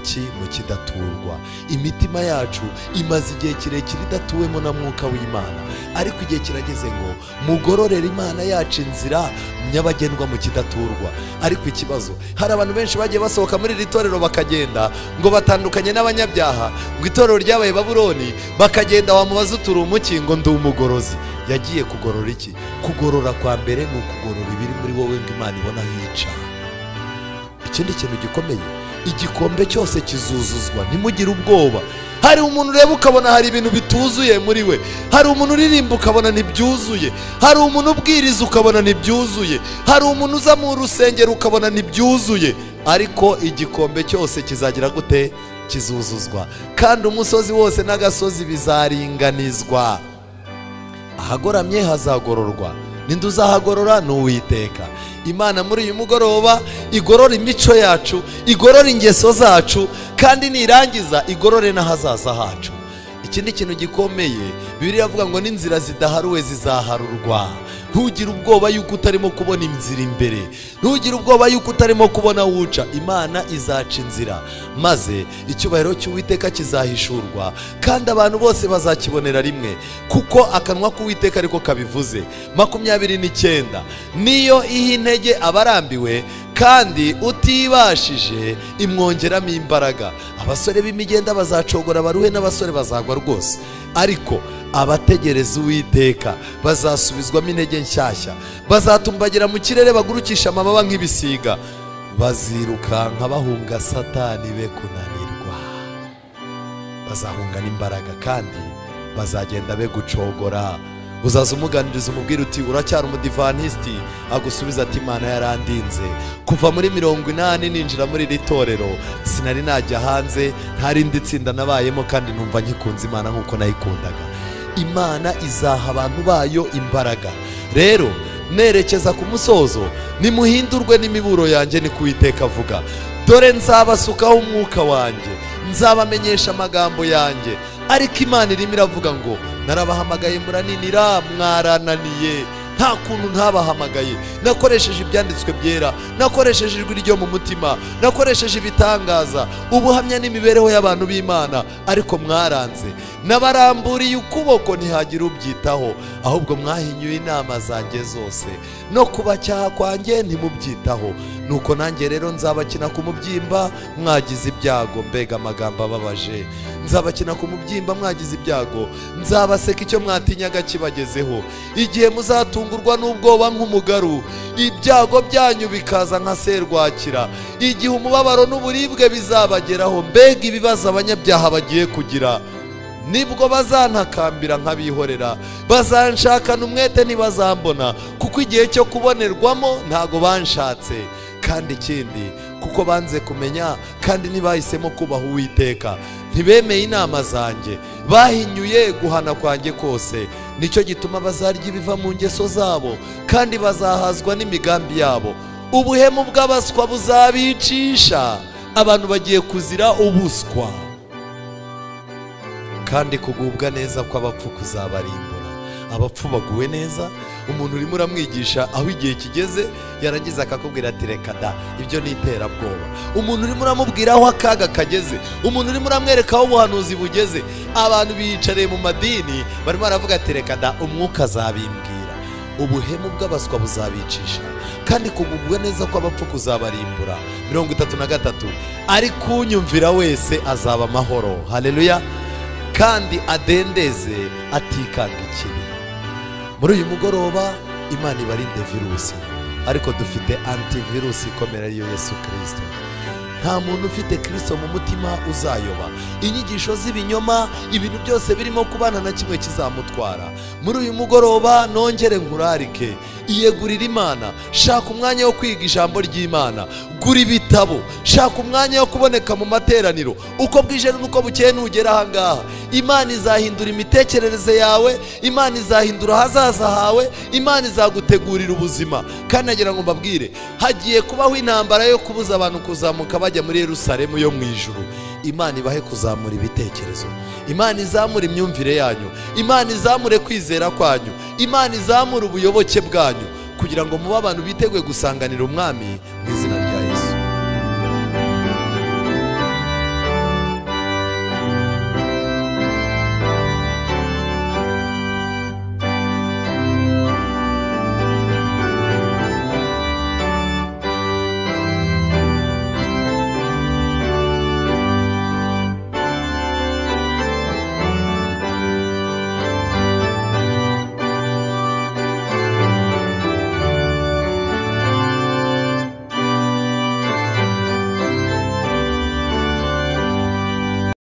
kidaturwa. imitima yacu imaze igihe kirekire idatuwemo na mwuka w'Imana, ariko igihe kirageze ngo mugororere Imana yacu inzira nyabagendwa mu kidaturwa. ariko ikibazo, hari abantu benshi bagiye basohoka muri iri torero bakagenda ngo batandukanye n'abanyabyaha, ngo itorero ryabaye Babuloni, bakagenda wamubaza uturi umuki, ngo ndi umugorozi. yagiye kugorora iki? kugorora kwa mbere ni ukugorora ibiri muri wowe ngo Imana ibona hica. ikindi kintu gikomeye, igikombe cyose kizuzuzwa, ntimugire ubwoba. hari umuntu ureba ukabona hari ibintu bituzuye muri we, hari umuntu uririmba ukabona ntibyuzuye, hari umuntu ubwiriza ukabona ntibyuzuye, hari umuntu uza mu rusengero ukabona ntibyuzuye, ariko igikombe cyose kizagira gute? kizuzuzwa. kandi umusozi wose n'agasozi bizaringanizwa. ahagoramye hazagororwa. ninde uzahagorora? ni Uwiteka. Imana muri uyu mugoroba igorora imico yacu, igorora ingeso zacu, kandi nirangiza igorore n'ahazaza hacu. ikindi kintu gikomeye Bibiliya avuga ngo n'inzira zidaharuwe zizaharurwa. Ntugire ubwoba yuko utarimo kubona inzira imbere, ntugire ubwoba yuko utarimo kubona wuca. Imana izaca inzira maze icyubahiro cy'Uwiteka kizahishurwa kandi abantu bose bazakibonera rimwe, kuko akanwa k'Uwiteka ariko kabivuze. 29 niyo iha intege abarambiwe kandi utibashije imwongeramo imbaraga. Abasore b'imigenda bazacogora baruhe n'abasore bazagwa rwose, ariko abategereza Uwiteka bazasubizwamo intege nshyashya, bazatumbagira mu kirere bagurukisha amababa nk'ibisiga, bazirukanka bahunga Satani be kunanirwa, bazahungana imbaraga kandi bazagenda be gucogora. Uzaza umuganiriza umubwira uti uracyari umudivantisti, agusubiza ati Imana yarandinze kuva muri 80 ninjira muri iri torero, sinari najya hanze, ntari nditsinda nabayemo kandi numva nkikunze Imana nkuko nayikundaga. Imana izaha abantu bayo imbaraga. Rero nerekeza ku musozo, nimuhindurwe n'imiburo yanjye ni Uwiteka avuga. Dore nzabasukaho umwuka wanjye, nzabamenyesha amagambo yanjye. Ariko Imana irimo iravuga ngo narabahamagaye muraninira mwarananiye. Nta kuntu ntabahamagaye, nakoresheje ibyanditswe byera, nakoresheje ijwi ryo mu mutima, nakoresheje ibitangaza, ubuhamya n'imibereho y'abantu b'Imana, ariko mwaranze. Nabaramburiye ukuboko ntihagira ubyitaho, ahubwo mwahinyuye inama zanjye zose, no kubacyaha kwanjye ntimubyitaho. Nuko nanjye rero nzabakina ku mubyimba mwagize ibyago. Mbega amagambo ababaje. Nzabakina ku mubyimba mwagize ibyago, nzabaseka icyo mwatinyaga kibagezeho. Igihe muzatungurwa n'ubwoba nk'umugaru, ibyago byanyu bikaza nka serwakira. Igihe umubabaro n'uburibwe bizabageraho, mbega ibibazo abanyabyaha bagiye kugira. Nibwo bazantakambira nkabihorera, bazanshakana umwete ntibazambona, kuko igihe cyo kubonerwamo ntago banshatse. Kandi ikindi, kuko banze kumenya kandi ntibahisemo kubaha Uwiteka, ntibemeye inama zanjye, bahinyuye guhana kwanjye kose. Nicyo gituma bazarya ibiva mu ngeso zabo kandi bazahazwa n'imigambi yabo. Ubuhemu bw'abaswa buzabicisha, abantu bagiye kuzira ubuswa, kandi kugubwa neza kw'abapfu kuzabarimbura. Abapfu baguwe neza, umuntu urimo uramwigisha aho igihe kigeze, yarangiza akakubwira ati reka da, ibyo ni iterabwoba. Umuntu urimo uramubwira aho akaga kageze, umuntu urimo uramwereka aho ubuhanuzi bugeze. Abantu biyicariye mu madini barimo baravuga ati reka da, umwuka azabimbwira. Ubuhemu bw'abaswa buzabicisha kandi kugubwa neza kw'abapfu kuzabarimbura. 33 ariko unyumvira wese azaba amahoro. Haleluya. Kandi adendeze atikanga ikibi. Muri uyu mugoroba Imana ibarinde virusi, ariko dufite antivirusi ikomera ariyo Yesu Kristo. Nta muntu ufite Kristo mu mutima uzayoba. Inyigisho z'ibinyoma, ibintu byose birimo kubana na kimwe kizamutwara. Muri uyu mugoroba nongere nkurarike, iyegurira Imana, shaka umwanya wo kwiga ijambo ry'Imana, gura ibitabo, shaka umwanya wo kuboneka mu materaniro. Uko bwije nuko bukeye nugera aha ngaha, Imana izahindura imitekerereze yawe, Imana izahindura hazaza hawe, Imana izagutegurira ubuzima. Kandi nagira ngo mbabwire, hagiye kubaho intambara yo kubuza abantu kuzamuka bajya muri Yerusalemu yo mu ijuru. Imana ibahe kuzamura ibitekerezo, Imana izamura imyumvire yanyu, Imana izamure kwizera kwanyu, Imana izamura ubuyoboke bwanyu, kugira ngo mube abantu biteguye gusanganira umwami mu izina